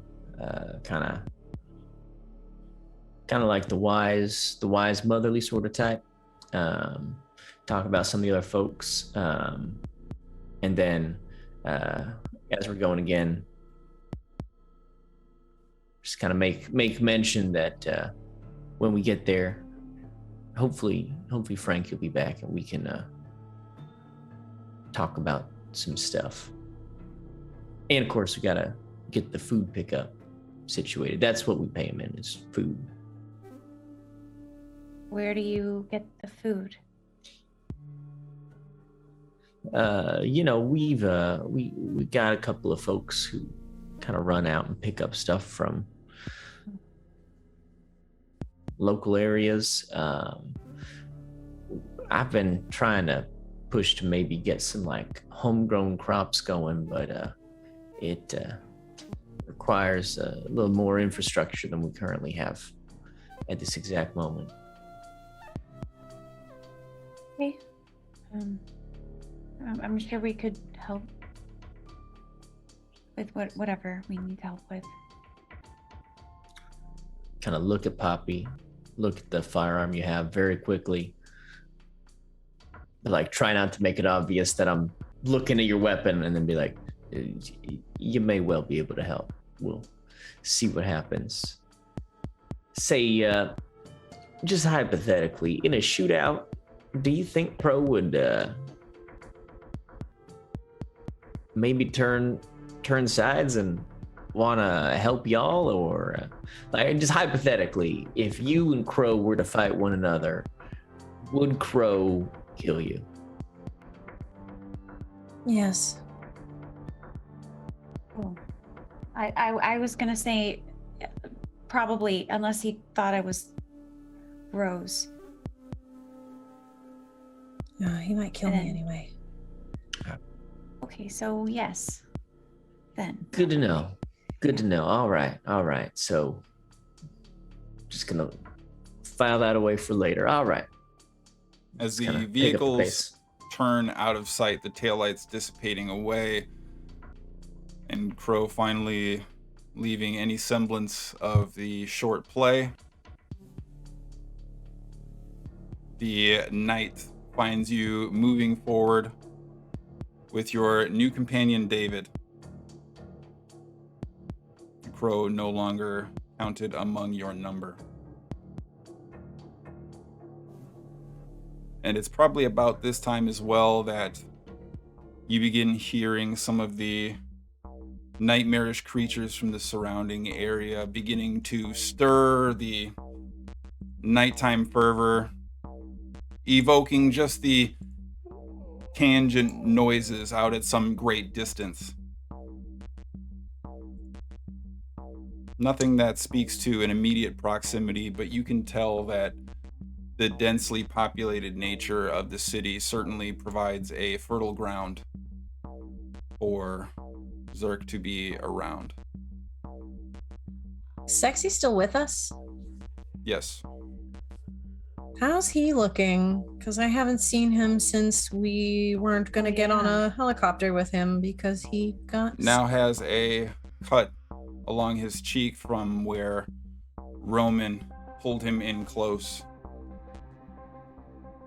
of like the wise motherly sort of type. Talk about some of the other folks, and then as we're going again, just kind of make mention that when we get there, hopefully Frank will be back and we can talk about some stuff. And of course, we gotta get the food pickup situated. That's what we pay him in, is food. Where do you get the food? We got a couple of folks who kind of run out and pick up stuff from I've been trying to push to maybe get some like homegrown crops going, but it requires a little more infrastructure than we currently have at this exact moment. Okay. I'm sure we could help with whatever we need help with. Kind of look at Poppy, look at the firearm you have very quickly. But like, try not to make it obvious that I'm looking at your weapon, and then be like, you may well be able to help. We'll see what happens. Say, just hypothetically, in a shootout, do you think Pro would maybe turn sides and want to help y'all? Or like, just hypothetically, if you and Crow were to fight one another, would Crow kill you? Yes. Oh. I was gonna say probably, unless he thought I was Rose. He might kill me anyway. Okay, so yes. Then. Good to know. Good to know. All right. So, just gonna file that away for later. All right. As Just the kinda pick up the vehicles pace. turn out of sight, the taillights dissipating away, and Crow finally leaving any semblance of the short play. The night finds you moving forward with your new companion, David. Crow no longer counted among your number. And it's probably about this time as well that you begin hearing some of the nightmarish creatures from the surrounding area beginning to stir the nighttime fervor, evoking just the tangent noises out at some great distance. Nothing that speaks to an immediate proximity, but you can tell that the densely populated nature of the city certainly provides a fertile ground for Zerk to be around. Sexy still with us? Yes. How's he looking? Because I haven't seen him since we weren't going to get on a helicopter with him because he got... Now has a cut along his cheek from where Roman pulled him in close.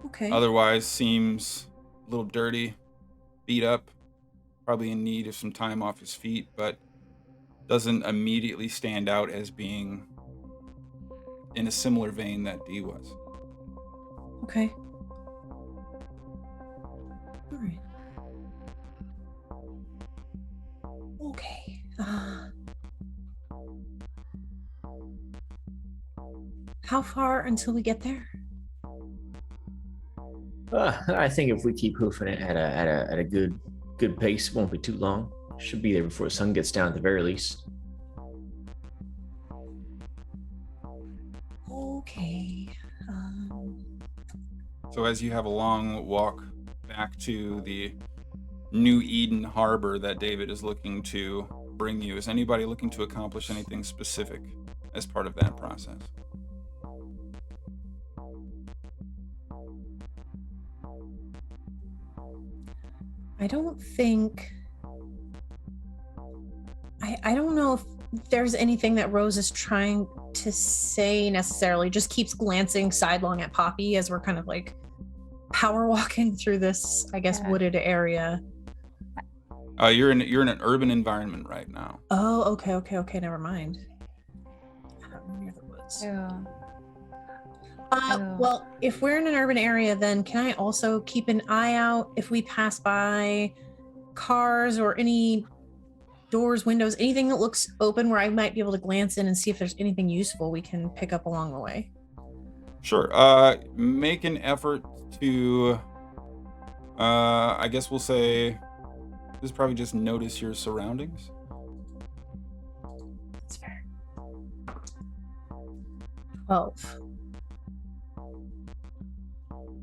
Okay. Otherwise seems a little dirty, beat up, probably in need of some time off his feet, but doesn't immediately stand out as being in a similar vein that D was. Okay. All right. Okay. How far until we get there? I think if we keep hoofing it at a good pace, it won't be too long. Should be there before the sun gets down at the very least. Okay. So as you have a long walk back to the New Eden harbor that David is looking to bring you, is anybody looking to accomplish anything specific as part of that process? I don't think... I don't know if there's anything that Rose is trying to say necessarily. Just keeps glancing sidelong at Poppy as we're kind of like power walking through this, I guess, wooded area. You're in an urban environment right now. Oh, okay. Never mind. I'm near the woods. Well, if we're in an urban area, then can I also keep an eye out if we pass by cars or any doors, windows, anything that looks open where I might be able to glance in and see if there's anything useful we can pick up along the way? Sure. Make an effort to, I guess we'll say, this is probably just notice your surroundings. That's fair. 12.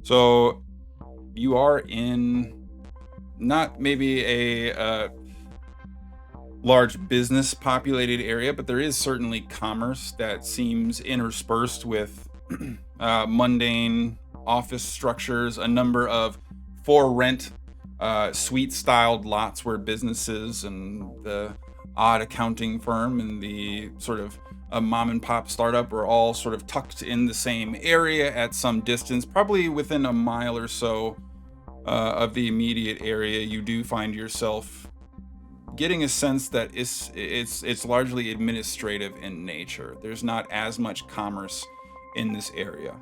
So you are in not maybe a large business populated area, but there is certainly commerce that seems interspersed with mundane office structures, a number of for rent suite styled lots where businesses and the odd accounting firm and the sort of a mom and pop startup are all sort of tucked in the same area at some distance, probably within a mile or so of the immediate area. You do find yourself getting a sense that it's largely administrative in nature. There's not as much commerce in this area.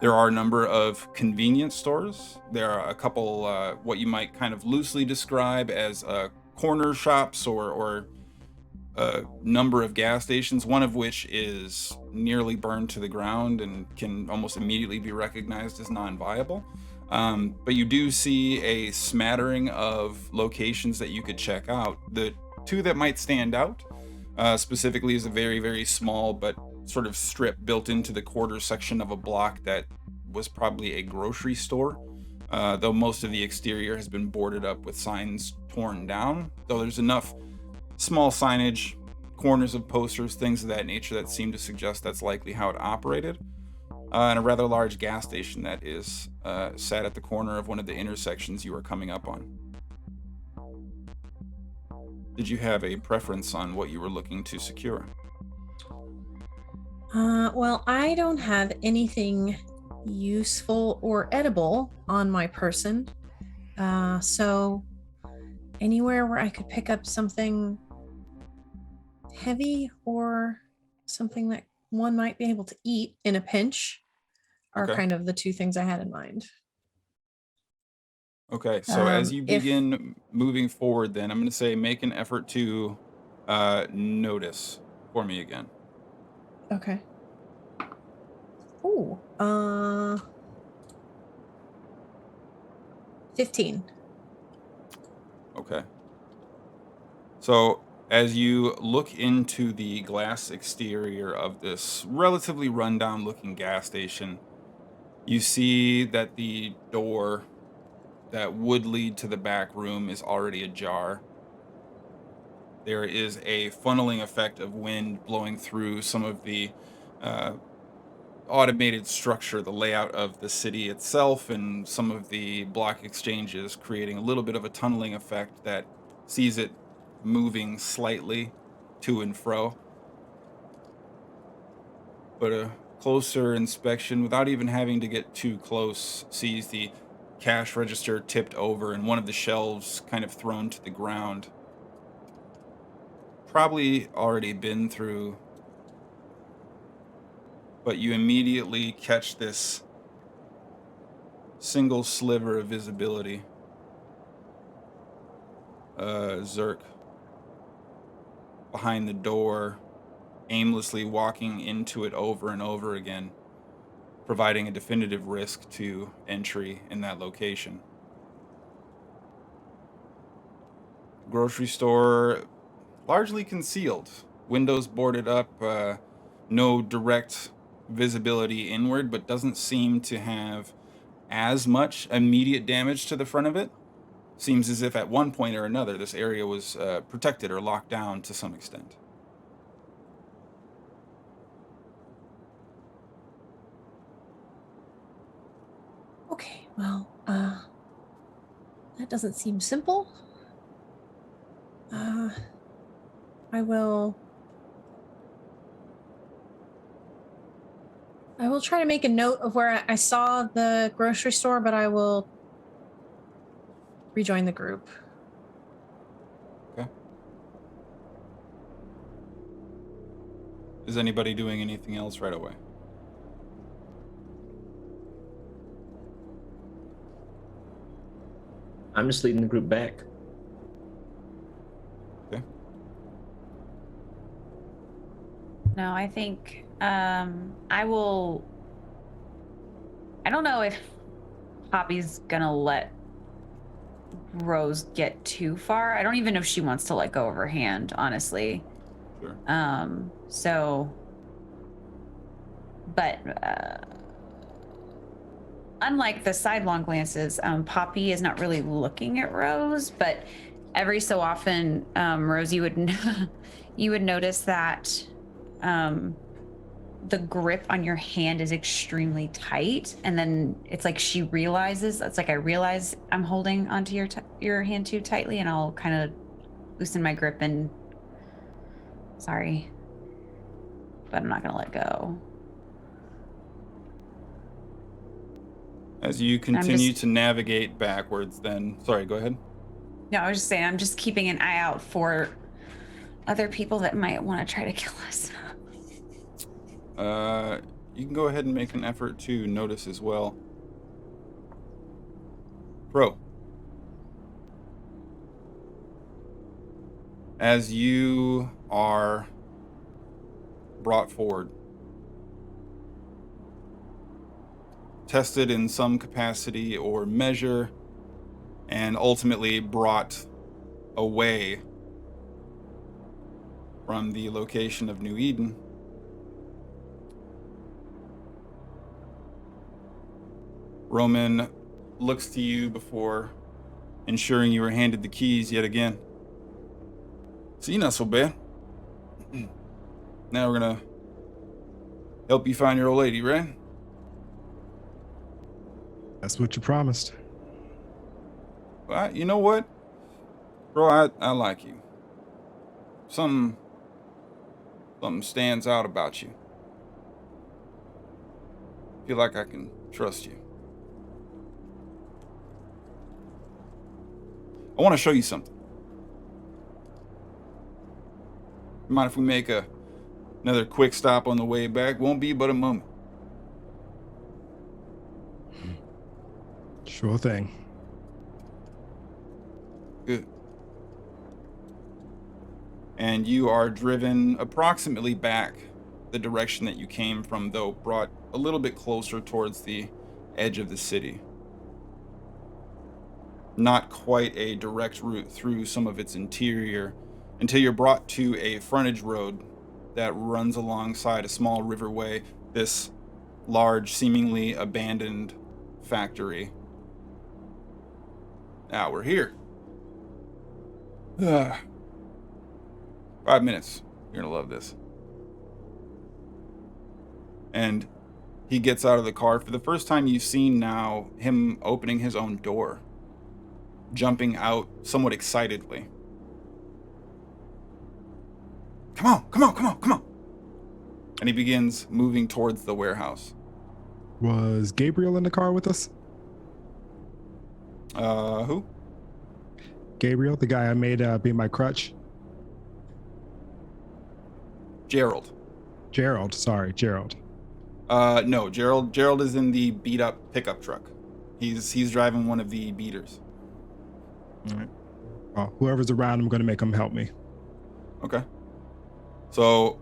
There are a number of convenience stores. There are a couple what you might kind of loosely describe as corner shops or a number of gas stations, one of which is nearly burned to the ground and can almost immediately be recognized as non-viable. But you do see a smattering of locations that you could check out. The two that might stand out specifically is a very, very small but sort of strip built into the quarter section of a block that was probably a grocery store, though most of the exterior has been boarded up with signs torn down, though there's enough small signage, corners of posters, things of that nature that seem to suggest that's likely how it operated. And a rather large gas station that is sat at the corner of one of the intersections you are coming up on. Did you have a preference on what you were looking to secure? Well, I don't have anything useful or edible on my person. So anywhere where I could pick up something heavy or something that one might be able to eat in a pinch are kind of the two things I had in mind. Okay, so as you begin moving forward, then I'm going to say make an effort to notice for me again. Okay. Ooh, 15. Okay. So as you look into the glass exterior of this relatively rundown looking gas station, you see that the door that would lead to the back room is already ajar. There is a funneling effect of wind blowing through some of the automated structure, the layout of the city itself, and some of the block exchanges, creating a little bit of a tunneling effect that sees it moving slightly to and fro. But a closer inspection, without even having to get too close, sees the cash register tipped over and one of the shelves kind of thrown to the ground. Probably already been through, but you immediately catch this single sliver of visibility. Zerk behind the door, aimlessly walking into it over and over again, providing a definitive risk to entry in that location. Grocery store largely concealed, windows boarded up, no direct visibility inward, but doesn't seem to have as much immediate damage to the front of it. Seems as if at one point or another this area was protected or locked down to some extent. Okay, well, that doesn't seem simple. I will try to make a note of where I saw the grocery store, but I will rejoin the group. Okay. Is anybody doing anything else right away? I'm just leading the group back. Okay. No, I think I will. I don't know if Poppy's gonna let Rose get too far. I don't even know if she wants to let go of her hand, honestly. Sure. So, but unlike the sidelong glances, Poppy is not really looking at Rose, but every so often, Rose, you would you would notice that the grip on your hand is extremely tight, and then it's like she realizes, it's like I realize I'm holding onto your hand too tightly, and I'll kind of loosen my grip and sorry, but I'm not gonna let go. As you continue to navigate backwards, then sorry, go ahead. No, I was just saying I'm just keeping an eye out for other people that might want to try to kill us. You can go ahead and make an effort to notice as well. Pro. As you are brought forward, tested in some capacity or measure, and ultimately brought away from the location of New Eden, Roman looks to you before ensuring you are handed the keys yet again. See, not so bad. Now we're gonna help you find your old lady, right? That's what you promised. Well, you know what? Bro, I like you. Something stands out about you. Feel like I can trust you. I want to show you something. Mind if we make another quick stop on the way back? Won't be but a moment. Sure thing. Good. And you are driven approximately back the direction that you came from, though brought a little bit closer towards the edge of the city. Not quite a direct route through some of its interior until you're brought to a frontage road that runs alongside a small riverway, this large, seemingly abandoned factory. Now we're here. 5 minutes. You're gonna love this. And he gets out of the car. For the first time you've seen now him opening his own door, jumping out somewhat excitedly. Come on, come on, come on, come on. And he begins moving towards the warehouse. Was Gabriel in the car with us? Who? Gabriel, the guy I made be my crutch. Gerald. Gerald. No, Gerald is in the beat up pickup truck. He's driving one of the beaters. All right. Well, whoever's around, I'm going to make him help me. Okay. So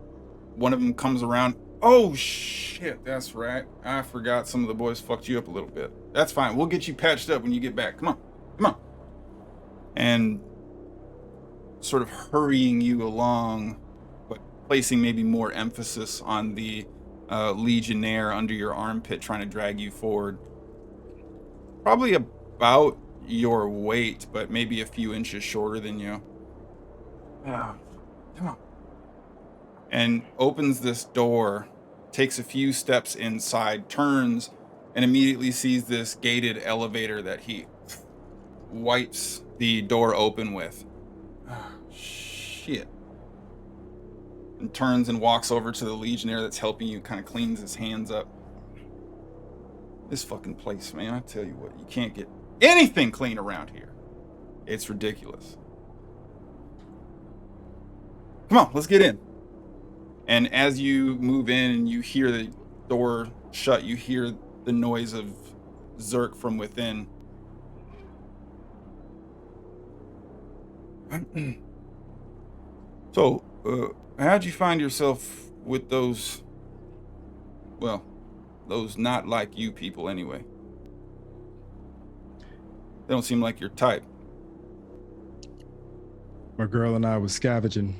one of them comes around. Oh shit, that's right. I forgot some of the boys fucked you up a little bit. That's fine. We'll get you patched up when you get back. Come on. Come on. And sort of hurrying you along, but placing maybe more emphasis on the Legionnaire under your armpit, trying to drag you forward. Probably about your weight, but maybe a few inches shorter than you. Come on. And opens this door, takes a few steps inside, turns, and immediately sees this gated elevator that he wipes the door open with. Shit. And turns and walks over to the Legionnaire that's helping you, kind of cleans his hands up. This fucking place, man, I tell you what, you can't get anything clean around here. It's ridiculous. Come on, let's get in. And as you move in and you hear the door shut, you hear the noise of Zerk from within. So, how'd you find yourself with those not like you people anyway? They don't seem like your type. My girl and I was scavenging.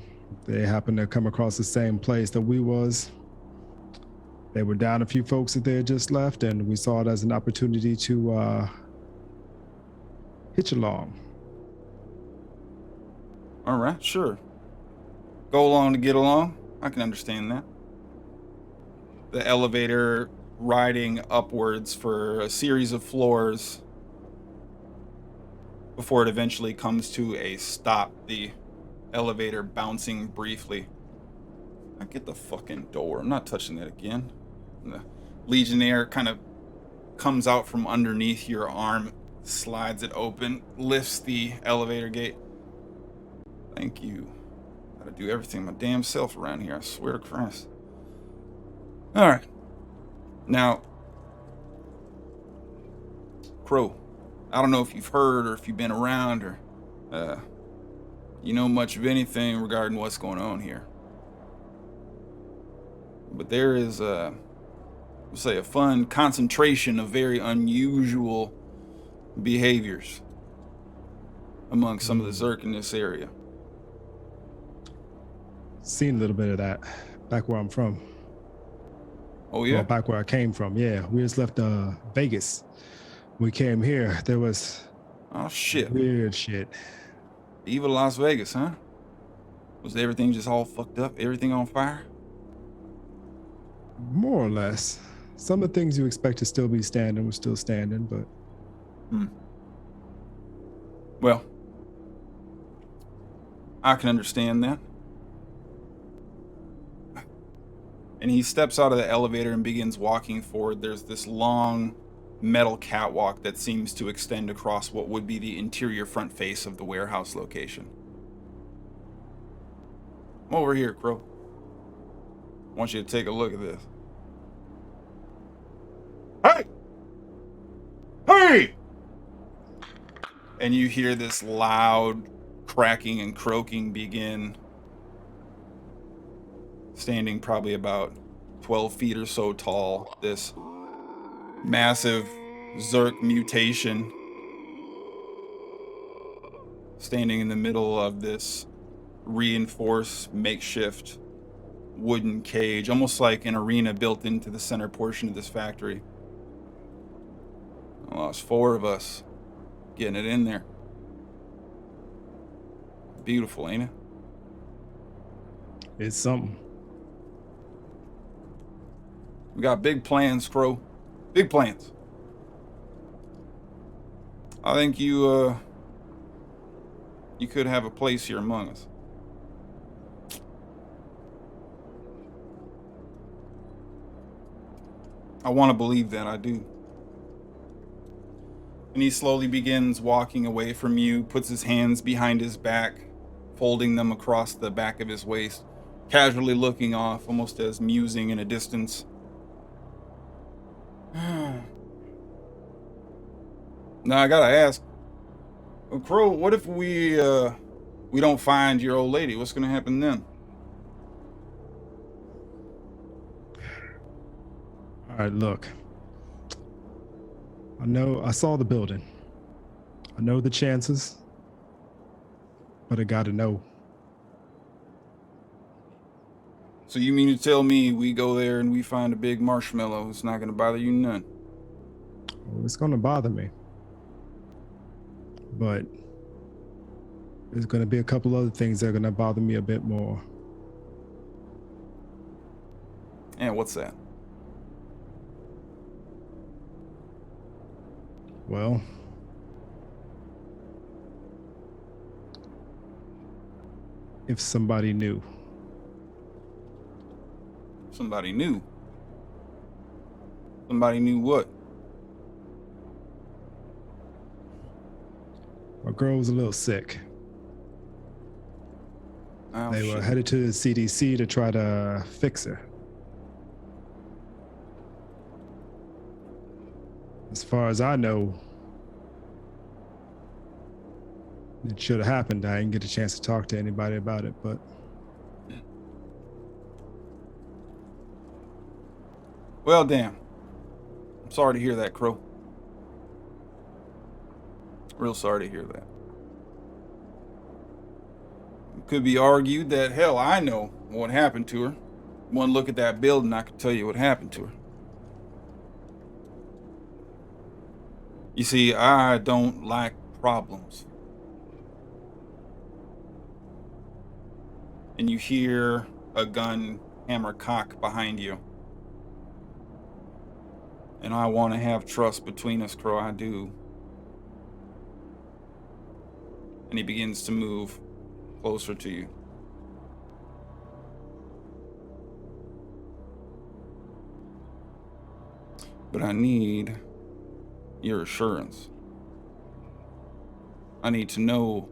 They happened to come across the same place that we was. They were down a few folks that they had just left, and we saw it as an opportunity to hitch along. All right, sure. Go along to get along. I can understand that. The elevator riding upwards for a series of floors before it eventually comes to a stop, the elevator bouncing briefly. I get the fucking door. I'm not touching that again. The Legionnaire kind of comes out from underneath your arm, slides it open, lifts the elevator gate. Thank you. Gotta do everything my damn self around here, I swear to Christ. Alright. Now, Crow, I don't know if you've heard or if you've been around or you know much of anything regarding what's going on here. But there is we'll say a fun concentration of very unusual behaviors among some of the Zerk in this area. Seen a little bit of that back where I'm from. Oh yeah? Well, back where I came from, yeah. We just left Vegas. We came here. There was shit. Weird shit. Evil Las Vegas, huh? Was everything just all fucked up? Everything on fire? More or less. Some of the things you expect to still be standing were still standing, but... Well, I can understand that. And he steps out of the elevator and begins walking forward. There's this long metal catwalk that seems to extend across what would be the interior front face of the warehouse location. Come over here, Crow. I want you to take a look at this. Hey! Hey! And you hear this loud cracking and croaking begin. Standing probably about 12 feet or so tall, this massive Zerk mutation standing in the middle of this reinforced makeshift wooden cage, almost like an arena built into the center portion of this factory. Well, it's 4 of us getting it in there. Beautiful, ain't it? It's something. We got big plans, Crow. Big plans. I think you could have a place here among us. I want to believe that, I do. And he slowly begins walking away from you, puts his hands behind his back, folding them across the back of his waist, casually looking off, almost as musing in a distance. Now I gotta ask, Crow, what if we don't find your old lady? What's gonna happen then? All right, look. I saw the building. I know the chances, but I gotta know. So you mean to tell me we go there and we find a big marshmallow? It's not gonna bother you none? Well, it's gonna bother me. But there's gonna be a couple other things that are gonna bother me a bit more. And what's that? Well, if somebody knew. Somebody knew? Somebody knew what? My girl was a little sick. Oh, They were shit. headed to the CDC to try to fix her. As far as I know, it should have happened. I didn't get a chance to talk to anybody about it, but Well, damn. I'm sorry to hear that, Crow. Real sorry to hear that. It could be argued that, hell, I know what happened to her. One look at that building, I could tell you what happened to her. You see, I don't like problems. And you hear a gun hammer cock behind you. And I want to have trust between us, Crow, I do. And he begins to move closer to you. But I need your assurance. I need to know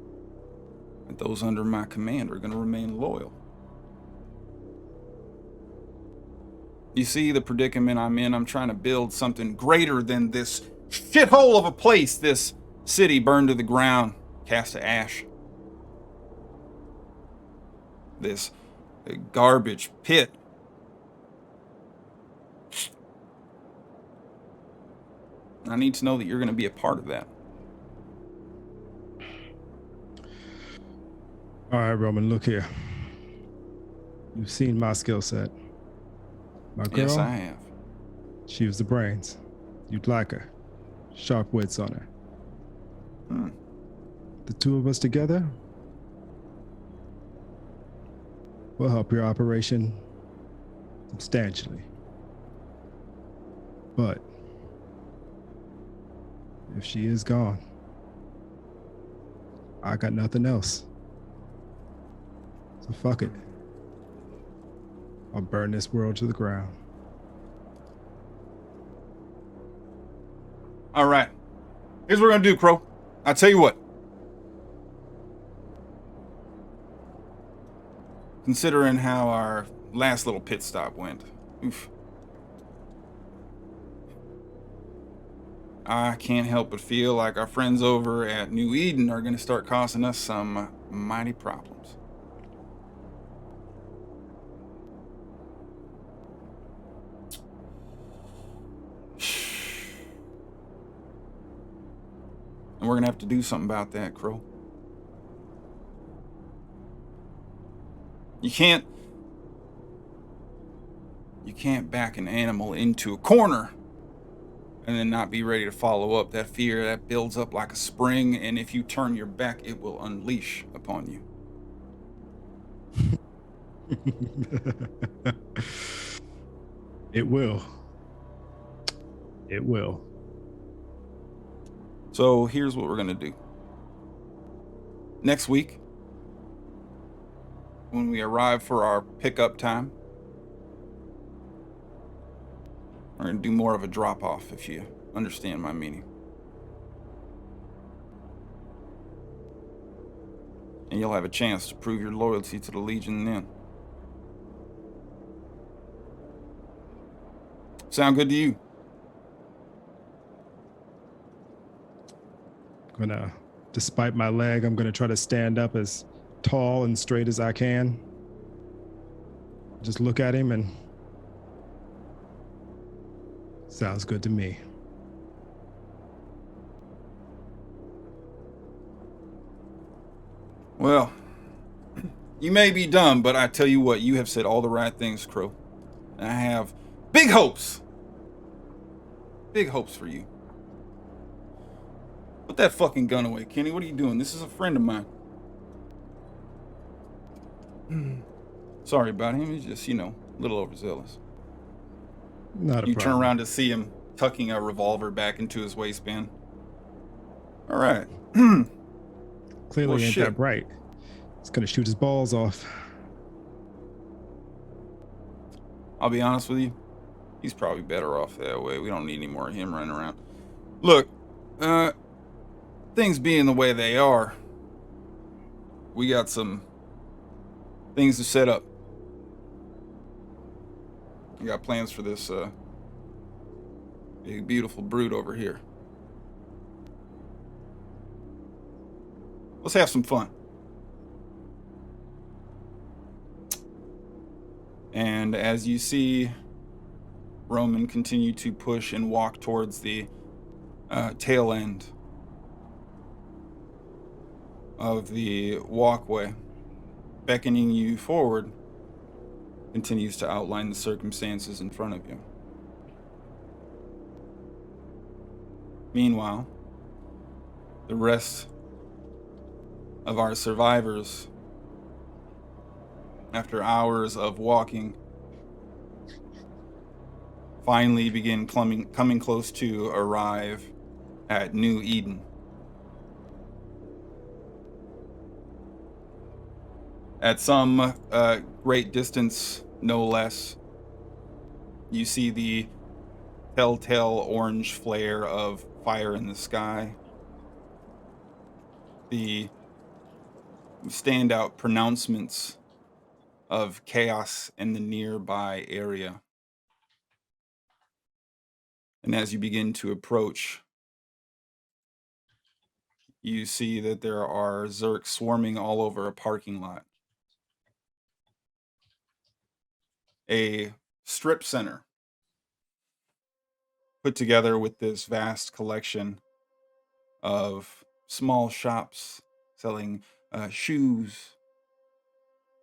that those under my command are going to remain loyal. You see the predicament I'm in? I'm trying to build something greater than this shithole of a place, this city burned to the ground, cast to ash. This garbage pit. I need to know that you're going to be a part of that. All right, Roman, look here. You've seen my skill set. My girl, Yes, I have. she was the brains. You'd like her. Sharp wits on her. The two of us together will help your operation substantially. But if she is gone, I got nothing else. So fuck it. I'll burn this world to the ground. All right. Here's what we're going to do, Crow. I'll tell you what. Considering how our last little pit stop went. Oof. I can't help but feel like our friends over at New Eden are going to start causing us some mighty problems. And we're going to have to do something about that, Crow. You can't back an animal into a corner and then not be ready to follow up. That fear, that builds up like a spring, and if you turn your back, it will unleash upon you. It will. It will. So here's what we're going to do. Next week, when we arrive for our pickup time, we're going to do more of a drop-off, if you understand my meaning. And you'll have a chance to prove your loyalty to the Legion then. Sound good to you? Despite my leg, I'm gonna try to stand up as tall and straight as I can. Just look at him and sounds good to me. Well, you may be dumb, but I tell you what, you have said all the right things, Crow. And I have big hopes. Big hopes for you. Put that fucking gun away, Kenny. What are you doing? This is a friend of mine. Sorry about him. He's just, a little overzealous. Not a problem. You turn around to see him tucking a revolver back into his waistband. All right. Clearly ain't that bright. It's gonna shoot his balls off. I'll be honest with you. He's probably better off that way. We don't need any more of him running around. Look, things being the way they are, we got some things to set up. We got plans for this big, beautiful brood over here. Let's have some fun. And as you see Roman continue to push and walk towards the tail end of the walkway, beckoning you forward, continues to outline the circumstances in front of you. Meanwhile, the rest of our survivors, after hours of walking, finally begin coming close to arrive at New Eden. At some great distance, no less, you see the telltale orange flare of fire in the sky. The standout pronouncements of chaos in the nearby area. And as you begin to approach, you see that there are Zerks swarming all over a parking lot. A strip center put together with this vast collection of small shops selling shoes,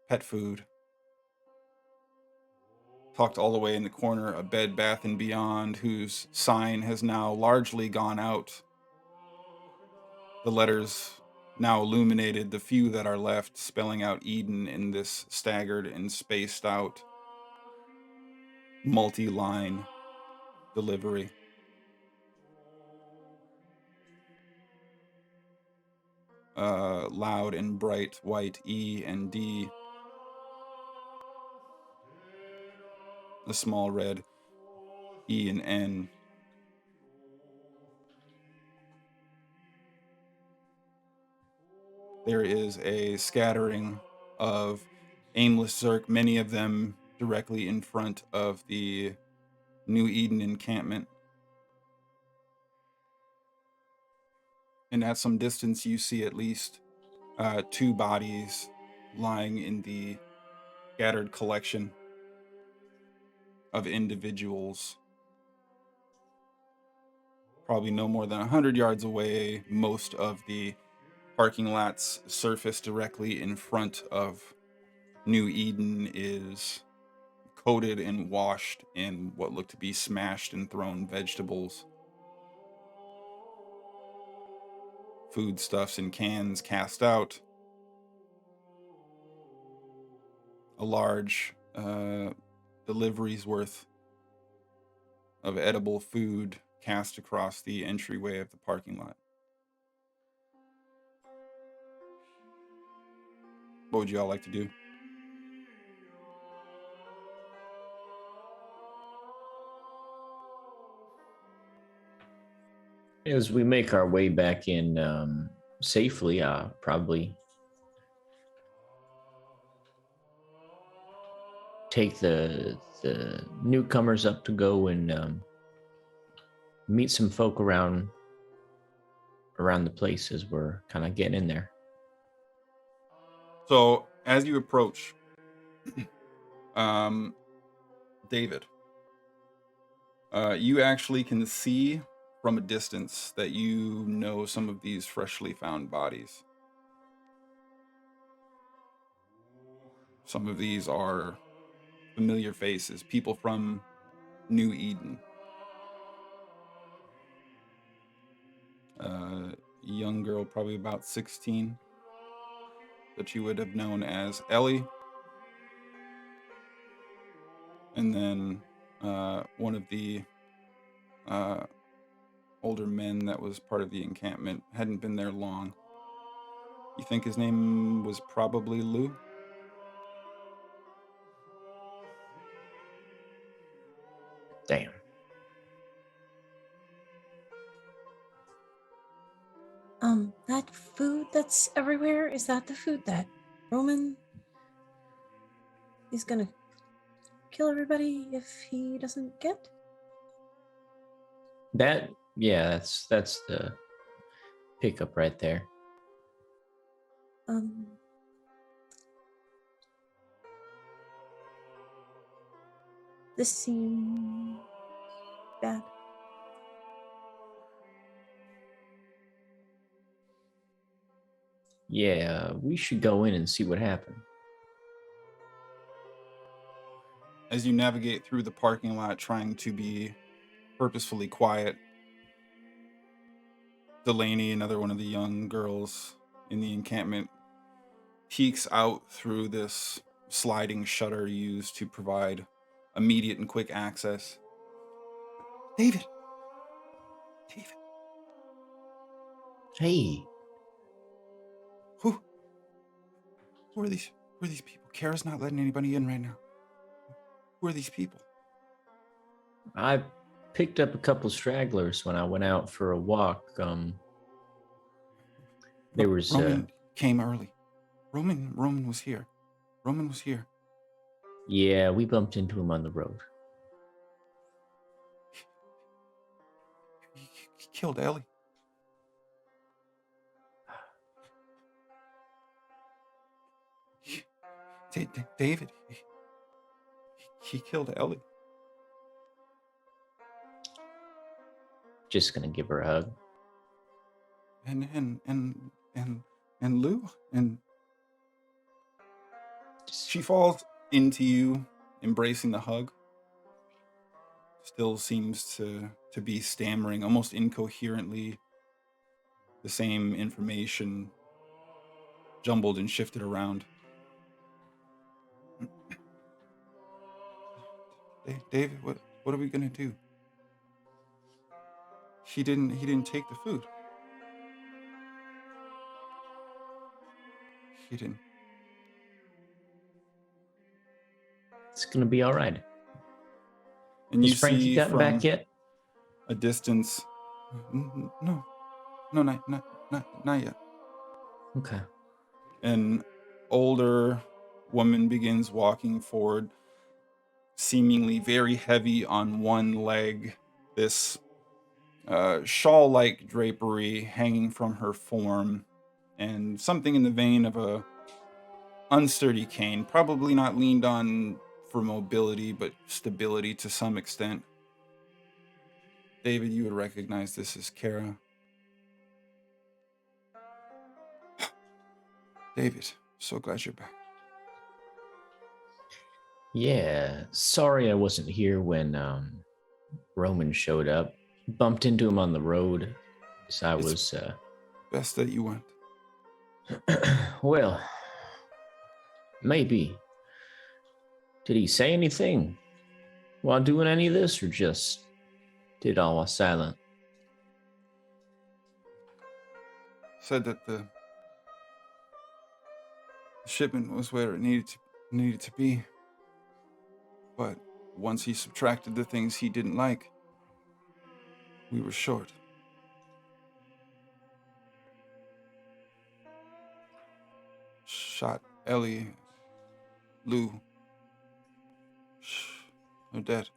pet food. Tucked all the way in the corner, a Bed Bath & Beyond whose sign has now largely gone out. The letters now illuminated, the few that are left, spelling out Eden in this staggered and spaced out multi-line delivery. Loud and bright white E and D. A small red E and N. There is a scattering of aimless Zerk, many of them directly in front of the New Eden encampment. And at some distance, you see at least 2 bodies lying in the scattered collection of individuals. Probably no more than 100 yards away, most of the parking lot's surface directly in front of New Eden is coated and washed in what look to be smashed and thrown vegetables. Foodstuffs in cans cast out. A large delivery's worth of edible food cast across the entryway of the parking lot. What would you all like to do? As we make our way back in safely, probably take the newcomers up to go and meet some folk around the place as we're kind of getting in there. So as you approach, David, you actually can see from a distance that you know some of these freshly found bodies. Some of these are familiar faces, people from New Eden. Young girl, probably about 16, that you would have known as Ellie. And then one of the older men that was part of the encampment, hadn't been there long. You think his name was probably Lou? Damn. That food that's everywhere, is that the food that Roman is gonna kill everybody if he doesn't get? That's the pickup right there. This seems bad. Yeah, we should go in and see what happened. as you navigate through the parking lot trying to be purposefully quiet, Delaney, another one of the young girls in the encampment, peeks out through this sliding shutter used to provide immediate and quick access. David! David! Hey, Who are these? Who are these people? Kara's not letting anybody in right now. Who are these people? I picked up a couple stragglers when I went out for a walk. There was Roman came early. Roman was here. Roman was here. yeah, we bumped into him on the road. He killed Ellie. David, he killed Ellie. Just gonna give her a hug. And Lou, and she falls into you, embracing the hug. Still seems to be stammering, almost incoherently. The same information jumbled and shifted around. David, what are we gonna do? He didn't take the food. He didn't. It's gonna be all right. And you Has Frankie see gotten from back yet? a distance. No, not yet. Okay. An older woman begins walking forward, seemingly very heavy on one leg. This shawl-like drapery hanging from her form, and something in the vein of a unsturdy cane, probably not leaned on for mobility, but stability to some extent. David, you would recognize this as Kara. David, so glad you're back. Yeah, sorry I wasn't here when Roman showed up. Bumped into him on the road, so I was Best that you went. well, maybe. Did he say anything while doing any of this, or just did all while silent? Said that the shipment was where it needed to be. But once he subtracted the things he didn't like, we were short. Shot Ellie, Lou. They're dead.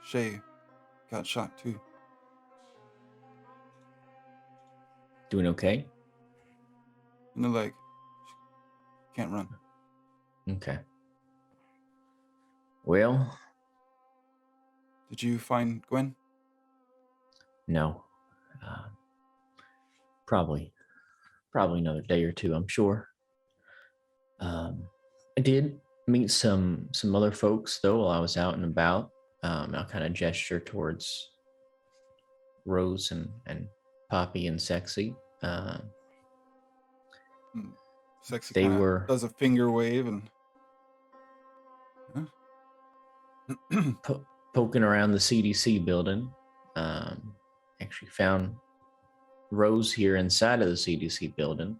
Shay got shot too. Doing okay? In the leg. Can't run. Okay. Well, Did you find Gwen? no. Probably another day or two, I'm sure. I did meet some other folks though while I was out and about. I'll kind of gesture towards Rose and Poppy and Sexy. Sexy They kinda were- does a finger wave and poking around the CDC building. Actually found Rose here inside of the CDC building.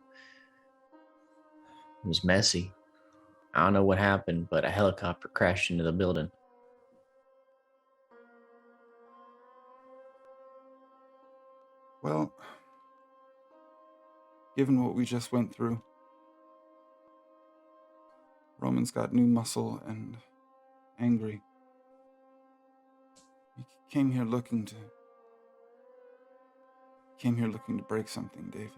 It was messy. I don't know what happened, but a helicopter crashed into the building. well, given what we just went through, Roman's got new muscle and angry. He came here looking to break something, David.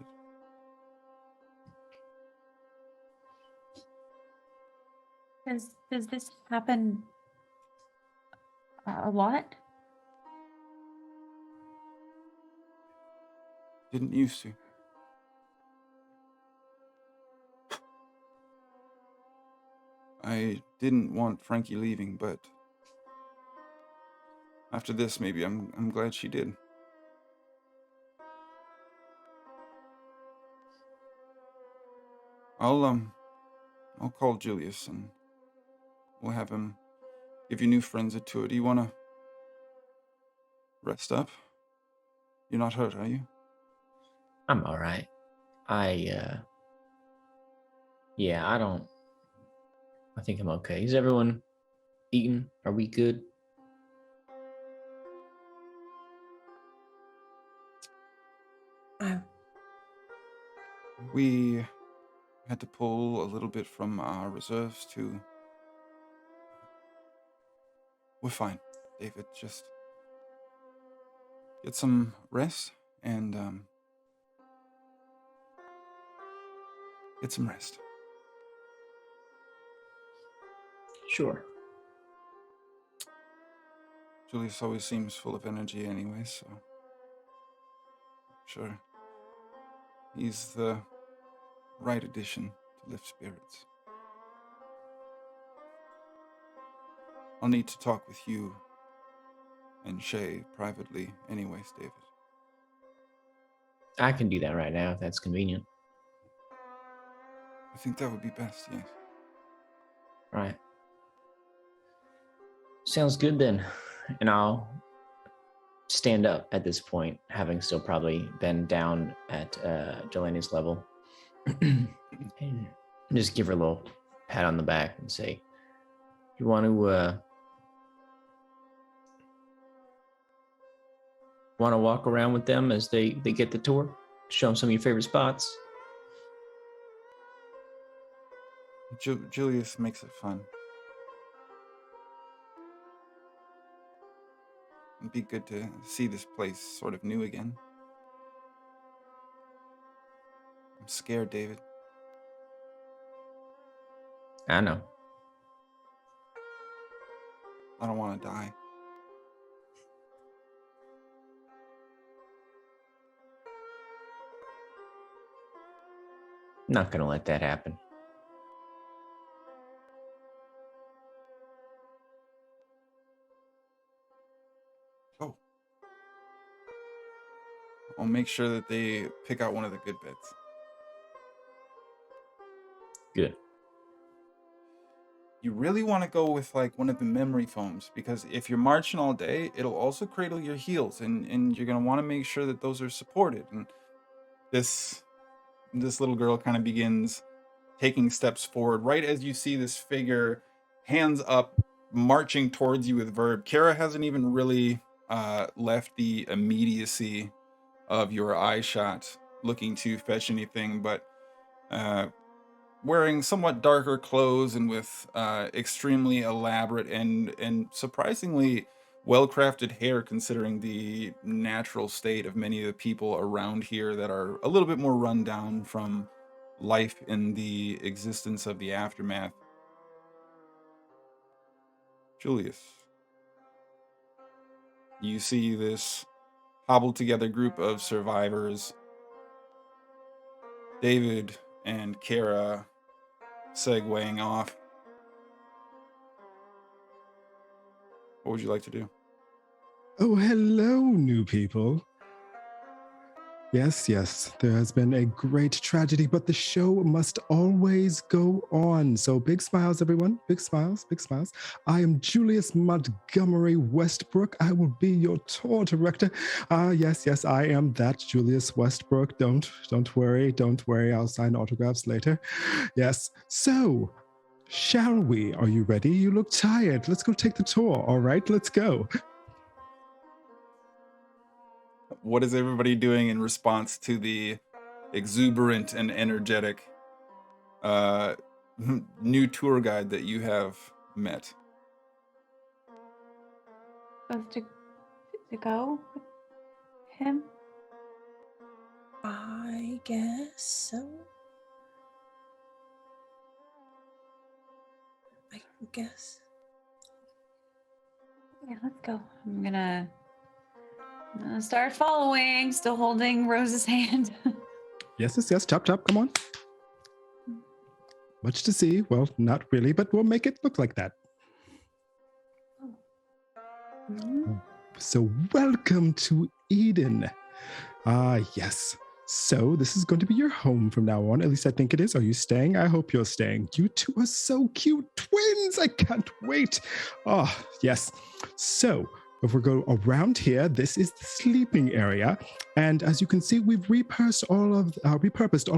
Does this happen a lot? Didn't used to. I didn't want Frankie leaving, but after this, maybe I'm glad she did. I'll call Julius and we'll have him give you new friends a tour. Do you want to rest up? You're not hurt, are you? I'm all right. Yeah, I think I'm okay. Is everyone eating? Are we good? We had to pull a little bit from our reserves to... We're fine, David. Just get some rest and get some rest. Sure. Julius always seems full of energy anyway, so... Sure. He's the right addition to lift spirits. I'll need to talk with you and Shay privately anyways, David. I can do that right now if that's convenient. I think that would be best, yes. Right. Sounds good then. And I'll stand up at this point, having still probably been down at Jelania's level. And just give her a little pat on the back and say, you want to walk around with them as they get the tour? Show them some of your favorite spots? Julius makes it fun. It'd be good to see this place sort of new again. I'm scared, David. I know. I don't want to die. Not gonna let that happen. Oh. I'll make sure that they pick out one of the good bits. Good. You really want to go with like one of the memory foams, because if you're marching all day, it'll also cradle your heels, and you're going to want to make sure that those are supported. And this little girl kind of begins taking steps forward right as you see this figure, hands up, marching towards you with verb. Kara hasn't even really left the immediacy of your eye shot looking to fetch anything, but wearing somewhat darker clothes and with extremely elaborate and surprisingly well-crafted hair, considering the natural state of many of the people around here that are a little bit more run down from life in the existence of the aftermath. Julius, you see this hobbled together group of survivors. David and Kara segueing off. What would you like to do? Oh, hello, new people. Yes, there has been a great tragedy, but the show must always go on. So big smiles, everyone. Big smiles, big smiles. I am Julius Montgomery Westbrook. I will be your tour director. Yes, I am that Julius Westbrook. Don't worry. I'll sign autographs later. Yes. So, shall we? Are you ready? You look tired. Let's go take the tour. All right, let's go. What is everybody doing in response to the exuberant and energetic new tour guide that you have met? Supposed to go with him? I guess so. I guess. Yeah, let's go. I'm gonna start following, still holding Rose's hand. Yes. Chop, come on. much to see. Well, not really, but we'll make it look like that. So welcome to Eden. Yes. So this is going to be your home from now on. At least I think it is. Are you staying? I hope you're staying. You two are so cute. Twins. I can't wait. Oh, yes. So if we go around here, this is the sleeping area. And as you can see, we've repurposed all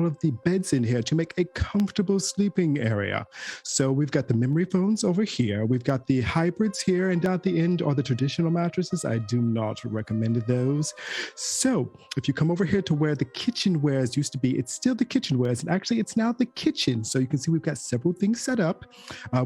of the beds in here to make a comfortable sleeping area. So we've got the memory foams over here. We've got the hybrids here, and down at the end are the traditional mattresses. I do not recommend those. So if you come over here to where the kitchenwares used to be, it's still the kitchenwares, and actually it's now the kitchen. So you can see we've got several things set up.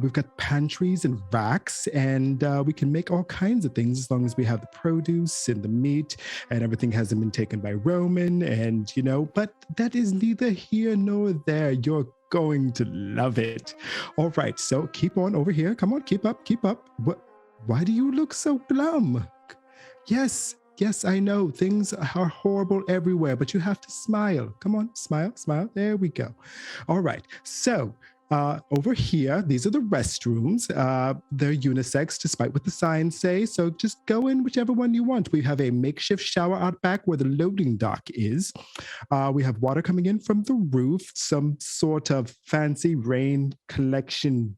We've got pantries and racks, and we can make all kinds of things as long as we have the produce and the meat, and everything hasn't been taken by Roman, and but that is neither here nor there. You're going to love it. All right, so keep on over here. Come on, keep up. What? Why do you look so glum? Yes, I know things are horrible everywhere, but you have to smile. Come on, smile. There we go. All right, so over here, these are the restrooms. They're unisex, despite what the signs say. So just go in whichever one you want. We have a makeshift shower out back where the loading dock is. We have water coming in from the roof, some sort of fancy rain collection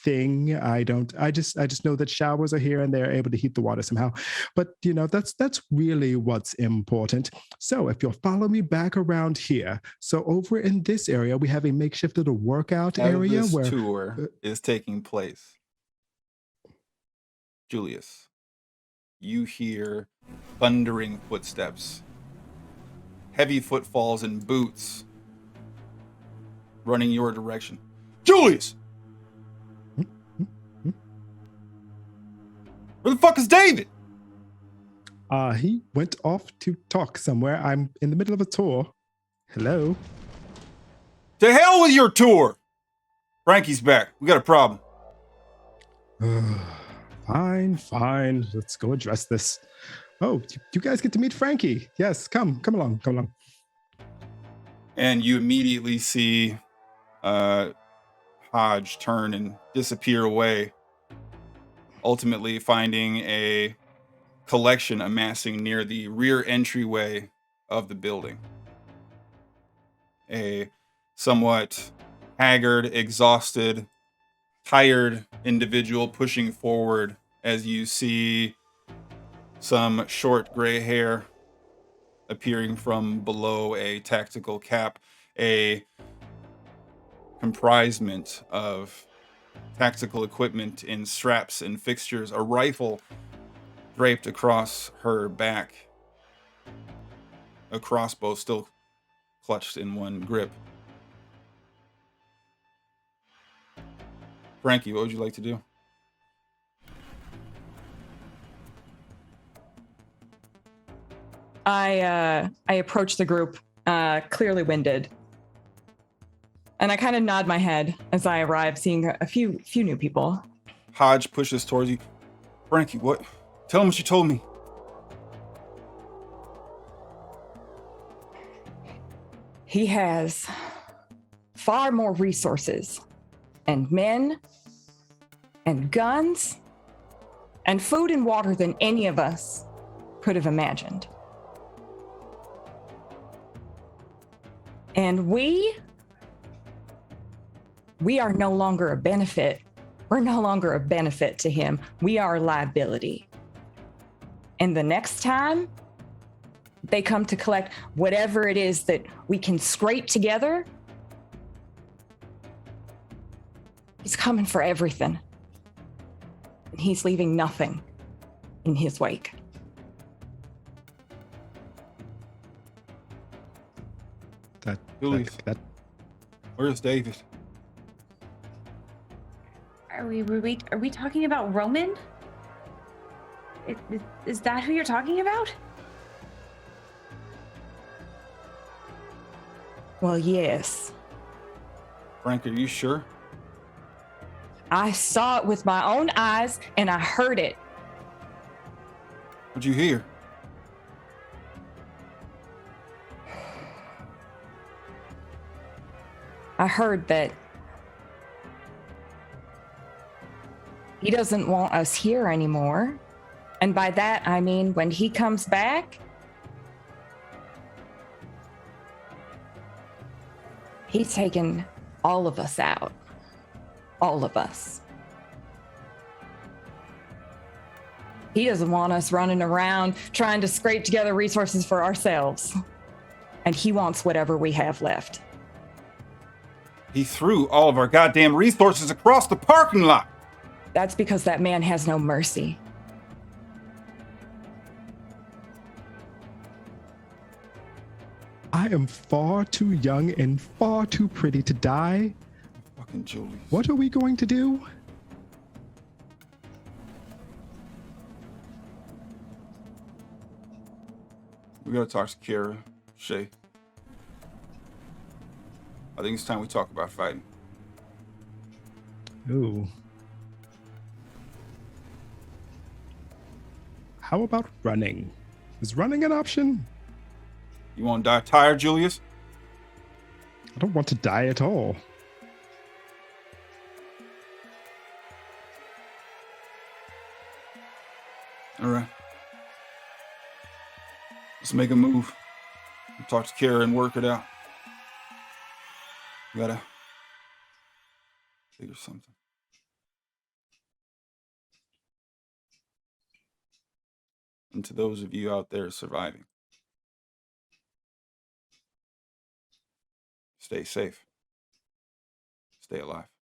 thing. I just know that showers are here and they're able to heat the water somehow. But that's really what's important. So if you'll follow me back around here, so over in this area we have a makeshift little workout area this where tour is taking place. Julius, you hear thundering footsteps, heavy footfalls and boots running your direction. Julius! Where the fuck is David? He went off to talk somewhere. I'm in the middle of a tour. Hello? To hell with your tour! Frankie's back. We got a problem. Fine. Let's go address this. Oh, you guys get to meet Frankie. Yes, come along. And you immediately see Hodge turn and disappear away, ultimately finding a collection amassing near the rear entryway of the building. A somewhat haggard, exhausted, tired individual pushing forward as you see some short gray hair appearing from below a tactical cap, a comprisement of tactical equipment in straps and fixtures, a rifle draped across her back, a crossbow still clutched in one grip. Frankie, what would you like to do? I approach the group, clearly winded. And I kind of nod my head as I arrive, seeing a few new people. Hodge pushes towards you. Frankie, what? Tell him what you told me. He has far more resources and men and guns and food and water than any of us could have imagined. And we are no longer a benefit. We're no longer a benefit to him. We are a liability. And the next time they come to collect whatever it is that we can scrape together, he's coming for everything. And he's leaving nothing in his wake. Where's David? Are we talking about Roman? Is that who you're talking about? Well, yes. Frank, are you sure? I saw it with my own eyes and I heard it. What'd you hear? I heard that He doesn't want us here anymore. And by that, I mean when he comes back, he's taken all of us out. All of us. He doesn't want us running around trying to scrape together resources for ourselves. And he wants whatever we have left. He threw all of our goddamn resources across the parking lot. That's because that man has no mercy. I am far too young and far too pretty to die. Fucking Julius. What are we going to do? We gotta talk to Kara, Shay. I think it's time we talk about fighting. Ooh. How about running? Is running an option? You want to die tired, Julius? I don't want to die at all. All right. Let's make a move. Talk to Kara and work it out. We gotta figure something. And to those of you out there surviving, stay safe. Stay alive.